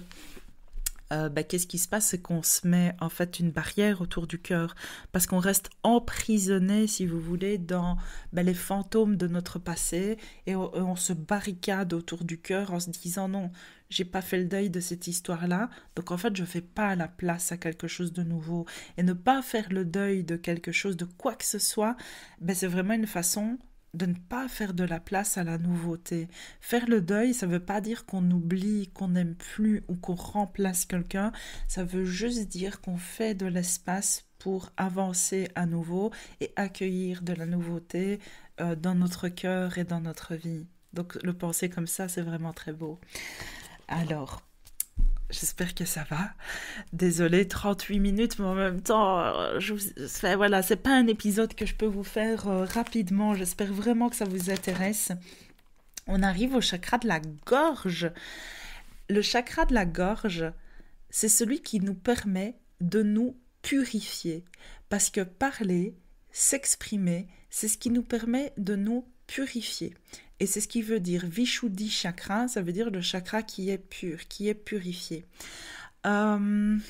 qu'est-ce qui se passe? C'est qu'on se met en fait une barrière autour du cœur, parce qu'on reste emprisonné, si vous voulez, dans les fantômes de notre passé, et on se barricade autour du cœur en se disant non, j'ai pas fait le deuil de cette histoire-là, donc en fait je fais pas la place à quelque chose de nouveau. Et ne pas faire le deuil de quelque chose, de quoi que ce soit, c'est vraiment une façon de ne pas faire de la place à la nouveauté. Faire le deuil, ça ne veut pas dire qu'on oublie, qu'on n'aime plus ou qu'on remplace quelqu'un. Ça veut juste dire qu'on fait de l'espace pour avancer à nouveau et accueillir de la nouveauté dans notre cœur et dans notre vie. Donc le penser comme ça, c'est vraiment très beau. Alors, j'espère que ça va. Désolée, 38 minutes, mais en même temps, c'est pas un épisode que je peux vous faire rapidement. J'espère vraiment que ça vous intéresse. On arrive au chakra de la gorge. Le chakra de la gorge, c'est celui qui nous permet de nous purifier. Parce que parler, s'exprimer, c'est ce qui nous permet de nous purifier. Et c'est ce qui veut dire Vishuddhi chakra, ça veut dire le chakra qui est pur, qui est purifié. Une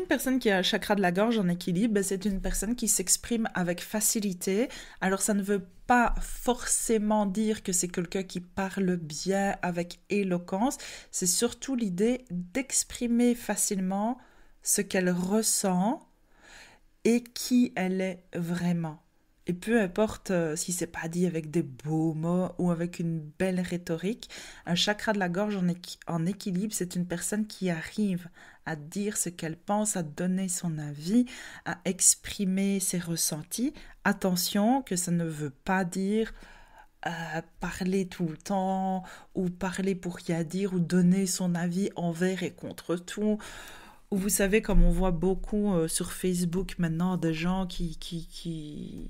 personne qui a un chakra de la gorge en équilibre, c'est une personne qui s'exprime avec facilité. Alors ça ne veut pas forcément dire que c'est quelqu'un qui parle bien avec éloquence, c'est surtout l'idée d'exprimer facilement ce qu'elle ressent et qui elle est vraiment. Et peu importe si c'est pas dit avec des beaux mots ou avec une belle rhétorique, un chakra de la gorge en équilibre, c'est une personne qui arrive à dire ce qu'elle pense, à donner son avis, à exprimer ses ressentis. Attention que ça ne veut pas dire parler tout le temps ou parler pour rien dire ou donner son avis envers et contre tout. Ou vous savez, comme on voit beaucoup sur Facebook maintenant, des gens qui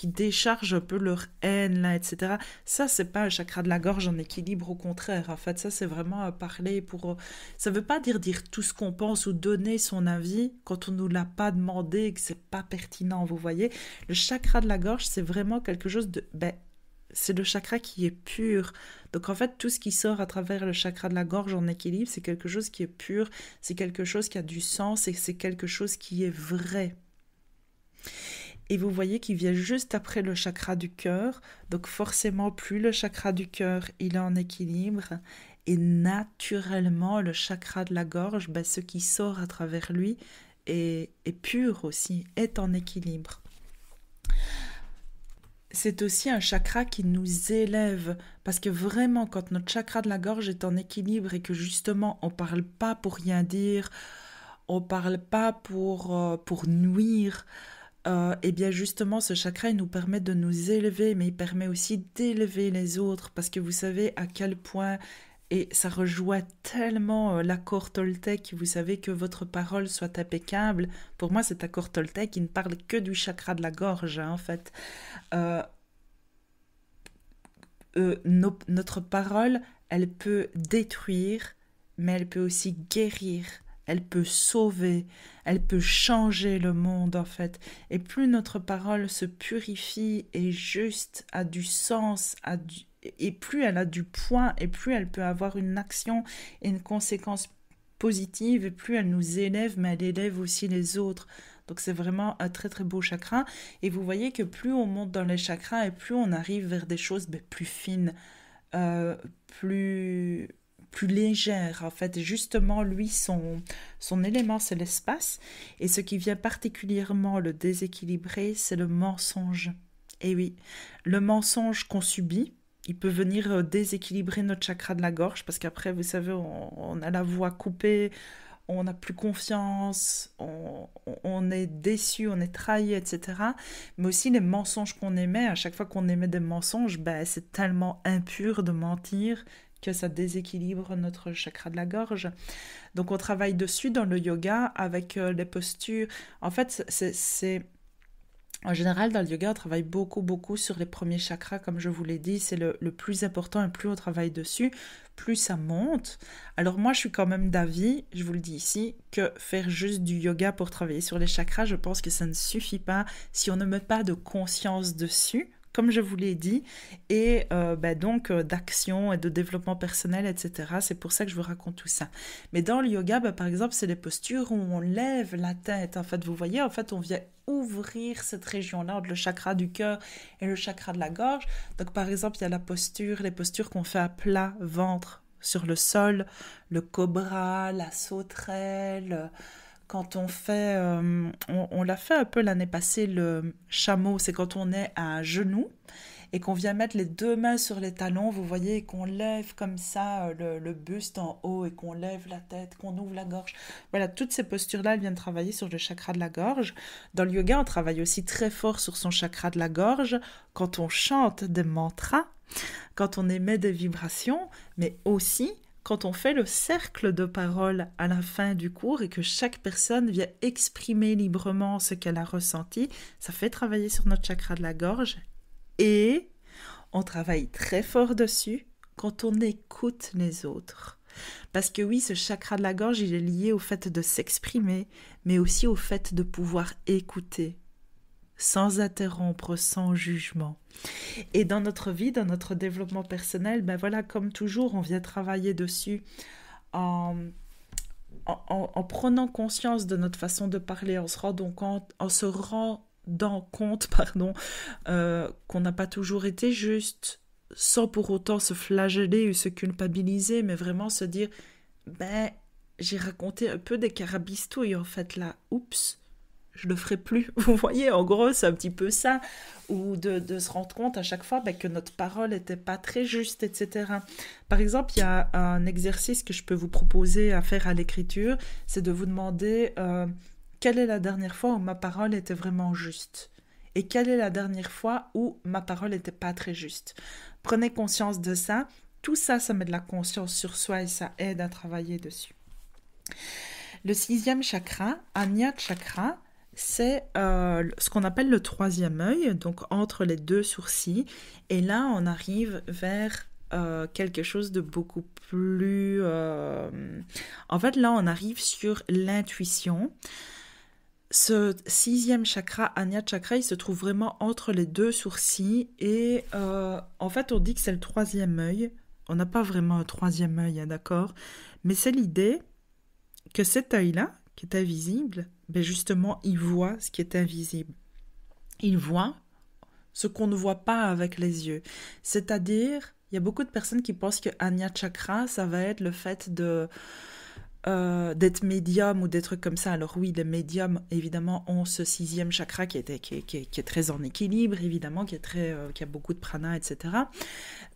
déchargent un peu leur haine, là, etc. Ça, c'est pas un chakra de la gorge en équilibre, au contraire. En fait, ça, c'est vraiment parler pour... Ça veut pas dire tout ce qu'on pense ou donner son avis quand on nous l'a pas demandé et que c'est pas pertinent, vous voyez. Le chakra de la gorge, c'est vraiment quelque chose de... c'est le chakra qui est pur. Donc en fait, tout ce qui sort à travers le chakra de la gorge en équilibre, c'est quelque chose qui est pur, c'est quelque chose qui a du sens et c'est quelque chose qui est vrai. Et vous voyez qu'il vient juste après le chakra du cœur. Donc forcément, plus le chakra du cœur il est en équilibre, et naturellement, le chakra de la gorge, ce qui sort à travers lui est pur aussi, est en équilibre. C'est aussi un chakra qui nous élève, parce que vraiment, quand notre chakra de la gorge est en équilibre et que justement, on ne parle pas pour rien dire, on ne parle pas pour nuire, et bien justement, ce chakra, il nous permet de nous élever, mais il permet aussi d'élever les autres, parce que vous savez à quel point, et ça rejoint tellement l'accord Toltec, vous savez, que votre parole soit impeccable. Pour moi, cet accord Toltec, il ne parle que du chakra de la gorge, en fait. Euh, notre parole, elle peut détruire, mais elle peut aussi guérir. Elle peut sauver, elle peut changer le monde en fait. Et plus notre parole se purifie et juste, a du sens, et plus elle a du poids, et plus elle peut avoir une action et une conséquence positive, et plus elle nous élève, mais elle élève aussi les autres. Donc c'est vraiment un très très beau chakra. Et vous voyez que plus on monte dans les chakras et plus on arrive vers des choses plus fines, euh, plus, plus légères. En fait, justement, lui, son élément, c'est l'espace. Et ce qui vient particulièrement le déséquilibrer, c'est le mensonge. Et oui, le mensonge qu'on subit, il peut venir déséquilibrer notre chakra de la gorge parce qu'après, vous savez, on a la voix coupée, on n'a plus confiance, on est déçu, on est trahi, etc. Mais aussi les mensonges qu'on émet, à chaque fois qu'on émet des mensonges, c'est tellement impur de mentir que ça déséquilibre notre chakra de la gorge. Donc on travaille dessus dans le yoga avec les postures. En fait, en général, dans le yoga, on travaille beaucoup sur les premiers chakras, comme je vous l'ai dit, c'est le plus important et plus on travaille dessus, plus ça monte. Alors moi, je suis quand même d'avis, je vous le dis ici, que faire juste du yoga pour travailler sur les chakras, je pense que ça ne suffit pas si on ne met pas de conscience dessus, comme je vous l'ai dit, et donc d'action et de développement personnel, etc. C'est pour ça que je vous raconte tout ça. Mais dans le yoga, par exemple, c'est les postures où on lève la tête. En fait, vous voyez, en fait, on vient ouvrir cette région-là entre le chakra du cœur et le chakra de la gorge. Donc, par exemple, il y a les postures qu'on fait à plat ventre sur le sol, le cobra, la sauterelle. Quand on fait, on l'a fait un peu l'année passée, le chameau, c'est quand on est à genoux et qu'on vient mettre les deux mains sur les talons, vous voyez, et qu'on lève comme ça le buste en haut et qu'on lève la tête, qu'on ouvre la gorge. Voilà, toutes ces postures-là, elles viennent travailler sur le chakra de la gorge. Dans le yoga, on travaille aussi très fort sur son chakra de la gorge quand on chante des mantras, quand on émet des vibrations, mais aussi quand on fait le cercle de paroles à la fin du cours et que chaque personne vient exprimer librement ce qu'elle a ressenti, ça fait travailler sur notre chakra de la gorge et on travaille très fort dessus quand on écoute les autres. Parce que oui, ce chakra de la gorge, il est lié au fait de s'exprimer, mais aussi au fait de pouvoir écouter, sans interrompre, sans jugement. Et dans notre vie, dans notre développement personnel, voilà, comme toujours, on vient travailler dessus en prenant conscience de notre façon de parler, en se rendant compte, qu'on n'a pas toujours été juste, sans pour autant se flageller ou se culpabiliser, mais vraiment se dire, j'ai raconté un peu des carabistouilles en fait là, oups. je le ferai plus. Vous voyez, en gros, c'est un petit peu ça. Ou de se rendre compte à chaque fois que notre parole n'était pas très juste, etc. Par exemple, il y a un exercice que je peux vous proposer à faire à l'écriture, c'est de vous demander quelle est la dernière fois où ma parole était vraiment juste et quelle est la dernière fois où ma parole n'était pas très juste. Prenez conscience de ça. Tout ça, ça met de la conscience sur soi et ça aide à travailler dessus. Le 6e chakra, Ajna chakra, c'est ce qu'on appelle le 3e œil, donc entre les 2 sourcils. Et là, on arrive vers quelque chose de beaucoup plus... En fait, là, on arrive sur l'intuition. Ce 6e chakra, Ajna chakra, il se trouve vraiment entre les 2 sourcils. Et en fait, on dit que c'est le 3e œil. On n'a pas vraiment un 3e œil, hein, d'accord? Mais c'est l'idée que cet œil-là, qui est invisible, ben justement, il voit ce qui est invisible. Il voit ce qu'on ne voit pas avec les yeux. C'est-à-dire, il y a beaucoup de personnes qui pensent que Ajna chakra, ça va être le fait d'être médium ou des trucs comme ça. Alors oui, les médiums, évidemment, ont ce 6e chakra qui est très en équilibre, évidemment, qui a beaucoup de prana, etc.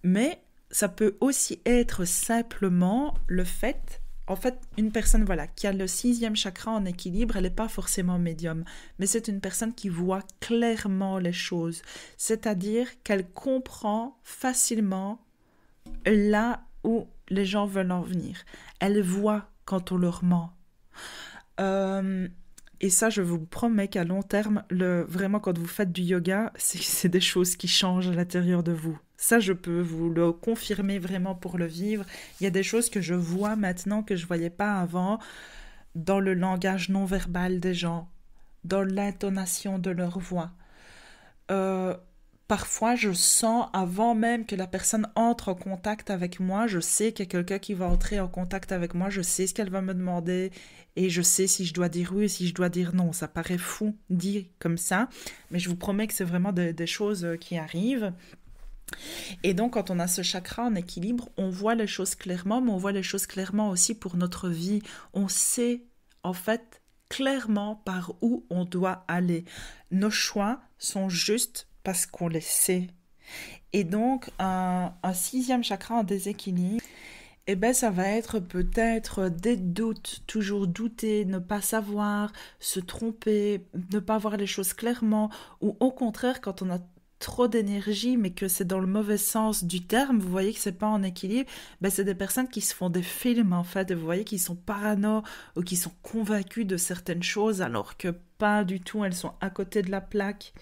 Mais ça peut aussi être simplement le fait... En fait, une personne qui a le 6e chakra en équilibre, elle n'est pas forcément médium, mais c'est une personne qui voit clairement les choses, c'est-à-dire qu'elle comprend facilement là où les gens veulent en venir. Elle voit quand on leur ment. Et ça, je vous promets qu'à long terme, vraiment, quand vous faites du yoga, c'est des choses qui changent à l'intérieur de vous. Ça, je peux vous le confirmer vraiment pour le vivre. Il y a des choses que je vois maintenant que je ne voyais pas avant dans le langage non verbal des gens, dans l'intonation de leur voix. Parfois, je sens, avant même que la personne entre en contact avec moi, je sais qu'il y a quelqu'un qui va entrer en contact avec moi, je sais ce qu'elle va me demander et je sais si je dois dire oui ou si je dois dire non. Ça paraît fou dit comme ça, mais je vous promets que c'est vraiment des choses qui arrivent. Et donc, quand on a ce chakra en équilibre, on voit les choses clairement, mais on voit les choses clairement aussi pour notre vie. On sait, en fait, clairement par où on doit aller. Nos choix sont justes parce qu'on les sait. Et donc, un 6e chakra en déséquilibre, ça va être peut-être des doutes, toujours douter, ne pas savoir, se tromper, ne pas voir les choses clairement, ou au contraire, quand on a trop d'énergie, mais que c'est dans le mauvais sens du terme, vous voyez que c'est pas en équilibre, c'est des personnes qui se font des films, en fait, et vous voyez qu'ils sont parano, ou qui sont convaincus de certaines choses, alors que pas du tout, elles sont à côté de la plaque.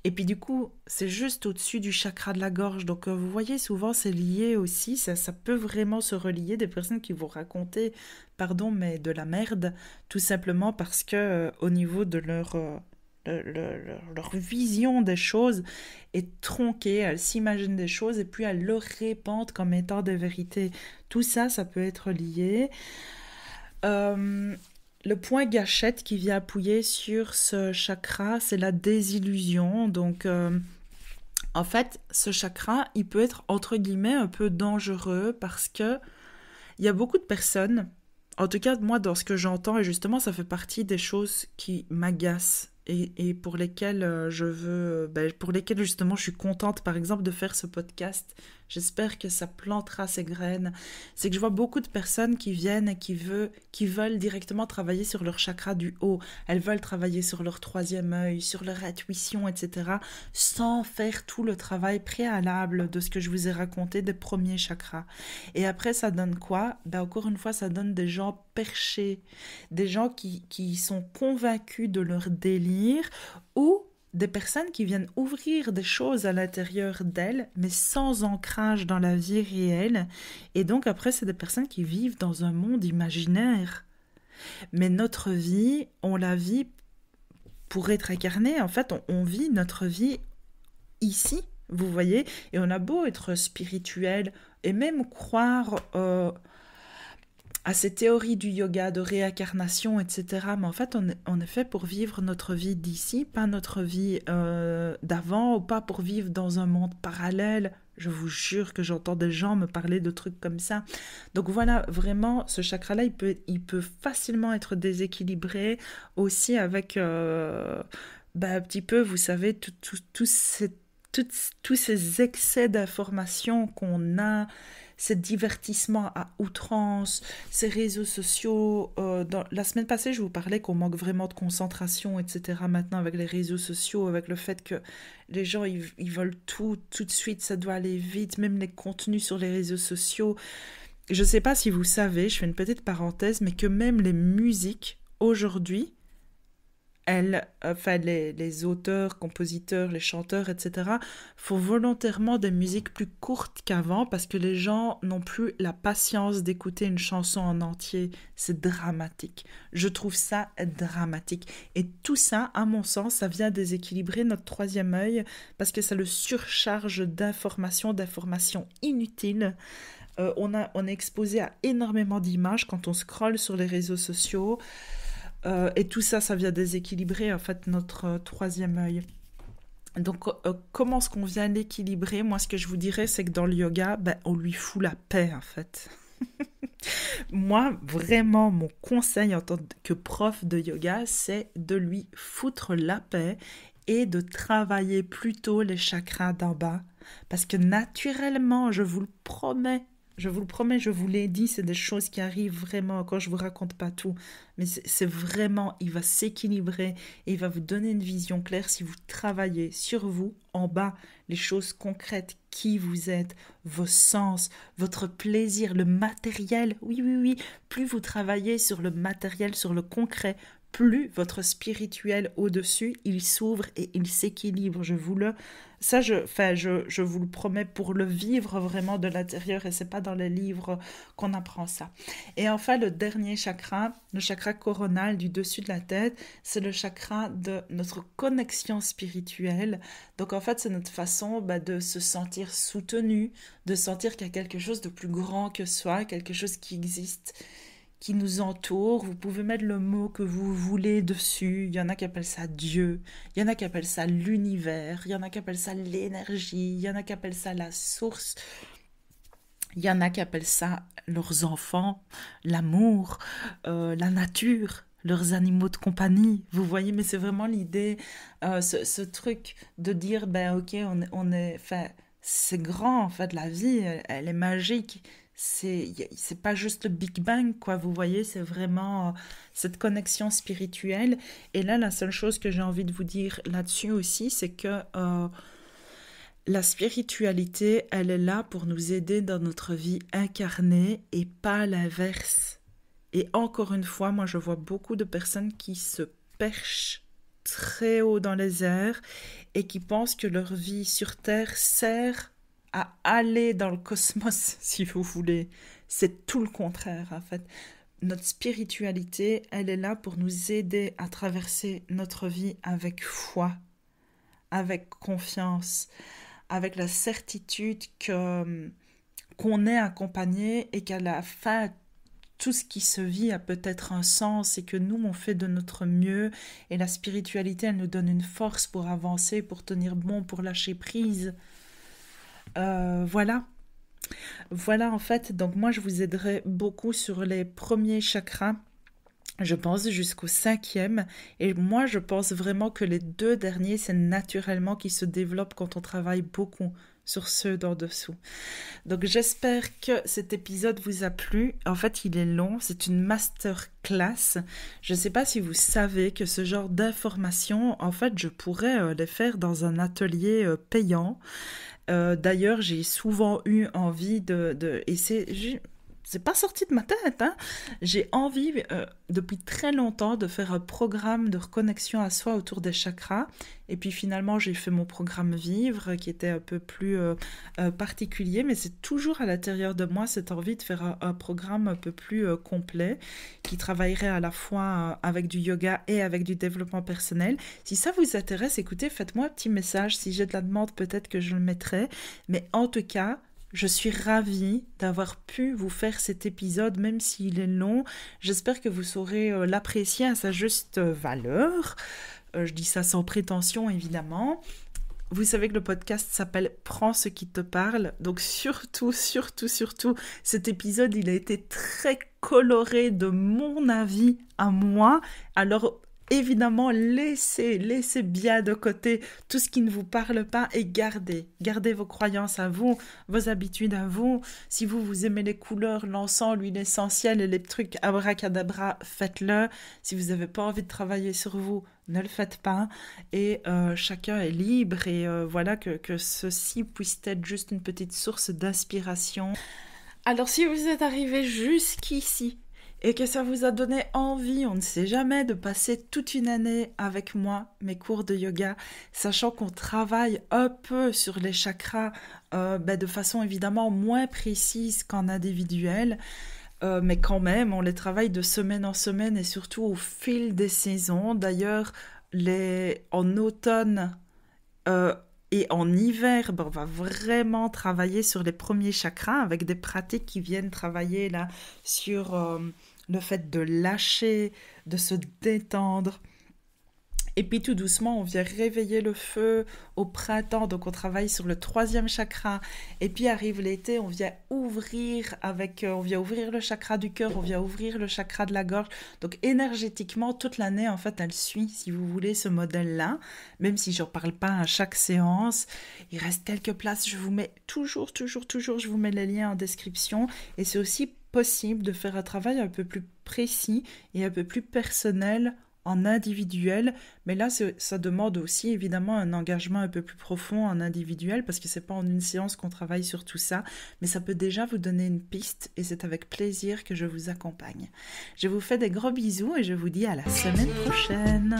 Et puis du coup, c'est juste au-dessus du chakra de la gorge. Donc vous voyez, souvent c'est lié aussi, ça peut vraiment se relier, des personnes qui vont raconter, pardon, mais de la merde, tout simplement parce que au niveau de leur vision des choses est tronquée, elles s'imaginent des choses et puis elles le répandent comme étant des vérités. Tout ça, ça peut être lié. Le point gâchette qui vient appuyer sur ce chakra, c'est la désillusion. Donc, en fait, ce chakra, il peut être, entre guillemets, un peu dangereux parce que il y a beaucoup de personnes, en tout cas, moi, dans ce que j'entends, et justement, ça fait partie des choses qui m'agacent et pour lesquelles pour lesquelles, justement, je suis contente, par exemple, de faire ce podcast. J'espère que ça plantera ses graines. C'est que je vois beaucoup de personnes qui viennent et qui veulent directement travailler sur leur chakra du haut. Elles veulent travailler sur leur 3e œil, sur leur intuition, etc. sans faire tout le travail préalable de ce que je vous ai raconté des premiers chakras. Et après, ça donne quoi? Encore une fois, ça donne des gens perchés, des gens qui sont convaincus de leur délire ou des personnes qui viennent ouvrir des choses à l'intérieur d'elles, mais sans ancrage dans la vie réelle. Et donc après, c'est des personnes qui vivent dans un monde imaginaire. Mais notre vie, on la vit pour être incarnée. En fait, on vit notre vie ici, vous voyez. Et on a beau être spirituel et même croire à ces théories du yoga, de réincarnation, etc. Mais en fait, on est fait pour vivre notre vie d'ici, pas notre vie d'avant, ou pas pour vivre dans un monde parallèle. Je vous jure que j'entends des gens me parler de trucs comme ça. Donc voilà, vraiment, ce chakra-là, il peut facilement être déséquilibré aussi avec un petit peu, vous savez, tous ces excès d'informations qu'on a, ces divertissements à outrance, ces réseaux sociaux. La semaine passée, je vous parlais qu'on manque vraiment de concentration, etc. Maintenant, avec les réseaux sociaux, avec le fait que les gens, ils veulent tout de suite, ça doit aller vite, même les contenus sur les réseaux sociaux. Je ne sais pas si vous savez, je fais une petite parenthèse, mais que même les musiques, aujourd'hui, les auteurs, compositeurs, les chanteurs, etc., font volontairement des musiques plus courtes qu'avant parce que les gens n'ont plus la patience d'écouter une chanson en entier. C'est dramatique. Je trouve ça dramatique. Et tout ça, à mon sens, ça vient déséquilibrer notre troisième œil parce que ça le surcharge d'informations inutiles. On est exposé à énormément d'images quand on scrolle sur les réseaux sociaux. Et tout ça, ça vient déséquilibrer en fait notre troisième œil. Donc, comment est-ce qu'on vient l'équilibrer? Moi, ce que je vous dirais, c'est que dans le yoga, on lui fout la paix en fait. Moi, vraiment, mon conseil en tant que prof de yoga, c'est de lui foutre la paix et de travailler plutôt les chakras d'en bas. Parce que naturellement, je vous le promets, je vous l'ai dit, c'est des choses qui arrivent vraiment, encore je ne vous raconte pas tout, mais c'est vraiment, il va s'équilibrer et il va vous donner une vision claire si vous travaillez sur vous, en bas, les choses concrètes, qui vous êtes, vos sens, votre plaisir, le matériel, oui, plus vous travaillez sur le matériel, sur le concret, plus votre spirituel au-dessus, il s'ouvre et il s'équilibre, je vous le promets pour le vivre vraiment de l'intérieur et c'est pas dans les livres qu'on apprend ça. Et enfin, le dernier chakra, le chakra coronal du dessus de la tête, c'est le chakra de notre connexion spirituelle. Donc en fait, c'est notre façon de se sentir soutenu, de sentir qu'il y a quelque chose de plus grand que soi, quelque chose qui existe, qui nous entoure. Vous pouvez mettre le mot que vous voulez dessus. Il y en a qui appellent ça Dieu, il y en a qui appellent ça l'univers, il y en a qui appellent ça l'énergie, il y en a qui appellent ça la source, il y en a qui appellent ça leurs enfants, l'amour, la nature, leurs animaux de compagnie. Vous voyez, mais c'est vraiment l'idée, ce truc de dire, ok, on est, c'est grand, en fait, la vie, elle est magique. C'est pas juste le Big Bang, quoi, vous voyez, c'est vraiment cette connexion spirituelle. Et là, la seule chose que j'ai envie de vous dire là-dessus aussi, c'est que la spiritualité, elle est là pour nous aider dans notre vie incarnée et pas l'inverse. Et encore une fois, moi, je vois beaucoup de personnes qui se perchent très haut dans les airs et qui pensent que leur vie sur Terre sert à aller dans le cosmos, si vous voulez. C'est tout le contraire, en fait. Notre spiritualité, elle est là pour nous aider à traverser notre vie avec foi, avec confiance, avec la certitude qu'on est accompagné et qu'à la fin, tout ce qui se vit a peut-être un sens et que nous, on fait de notre mieux. Et la spiritualité, elle nous donne une force pour avancer, pour tenir bon, pour lâcher prise. Voilà en fait, donc moi je vous aiderai beaucoup sur les premiers chakras, je pense jusqu'au 5e, et moi je pense vraiment que les 2 derniers c'est naturellement qui se développent quand on travaille beaucoup sur ceux d'en dessous. Donc j'espère que cet épisode vous a plu. En fait il est long, c'est une masterclass. Je ne sais pas si vous savez que ce genre d'informations, en fait je pourrais les faire dans un atelier payant. D'ailleurs, j'ai souvent eu envie et c'est pas sorti de ma tête, hein. J'ai envie depuis très longtemps de faire un programme de reconnexion à soi autour des chakras. Et puis finalement, j'ai fait mon programme Vivre qui était un peu plus particulier, mais c'est toujours à l'intérieur de moi cette envie de faire un programme un peu plus complet qui travaillerait à la fois avec du yoga et avec du développement personnel. Si ça vous intéresse, écoutez, faites-moi un petit message. Si j'ai de la demande, peut-être que je le mettrai. Mais en tout cas, je suis ravie d'avoir pu vous faire cet épisode, même s'il est long. J'espère que vous saurez l'apprécier à sa juste valeur. Je dis ça sans prétention, évidemment. Vous savez que le podcast s'appelle « Prends ce qui te parle ». Donc surtout, cet épisode, il a été très coloré de mon avis à moi. Alors évidemment, laissez bien de côté tout ce qui ne vous parle pas et gardez vos croyances à vous, vos habitudes à vous. Si vous aimez les couleurs, l'encens, l'huile essentielle et les trucs abracadabra, faites-le. Si vous n'avez pas envie de travailler sur vous, ne le faites pas. Et chacun est libre et voilà que ceci puisse être juste une petite source d'inspiration. Alors si vous êtes arrivé jusqu'ici, et que ça vous a donné envie, on ne sait jamais, de passer toute une année avec moi, mes cours de yoga, sachant qu'on travaille un peu sur les chakras de façon évidemment moins précise qu'en individuel, mais quand même, on les travaille de semaine en semaine et surtout au fil des saisons. D'ailleurs, en automne et en hiver, on va vraiment travailler sur les premiers chakras avec des pratiques qui viennent travailler là sur le fait de lâcher, de se détendre. Et puis tout doucement, on vient réveiller le feu au printemps, donc on travaille sur le 3e chakra. Et puis arrive l'été, on vient ouvrir le chakra du cœur, on vient ouvrir le chakra de la gorge. Donc énergétiquement, toute l'année, en fait, elle suit, si vous voulez, ce modèle-là. Même si je n'en parle pas à chaque séance, il reste quelques places. Je vous mets toujours, je vous mets les liens en description. Et c'est aussi possible de faire un travail un peu plus précis et un peu plus personnel en individuel, mais là ça demande aussi évidemment un engagement un peu plus profond en individuel parce que c'est pas en une séance qu'on travaille sur tout ça, mais ça peut déjà vous donner une piste et c'est avec plaisir que je vous accompagne. Je vous fais des gros bisous et je vous dis à la semaine prochaine.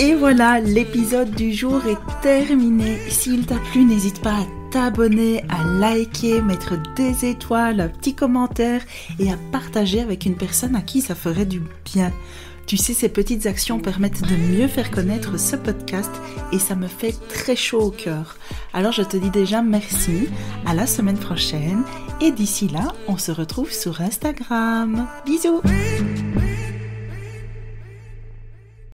Et voilà, l'épisode du jour est terminé. S'il t'a plu, n'hésite pas à t'abonner, à liker, mettre des étoiles, un petit commentaire et à partager avec une personne à qui ça ferait du bien. Tu sais, ces petites actions permettent de mieux faire connaître ce podcast et ça me fait très chaud au cœur. Alors je te dis déjà merci, à la semaine prochaine et d'ici là, on se retrouve sur Instagram. Bisous!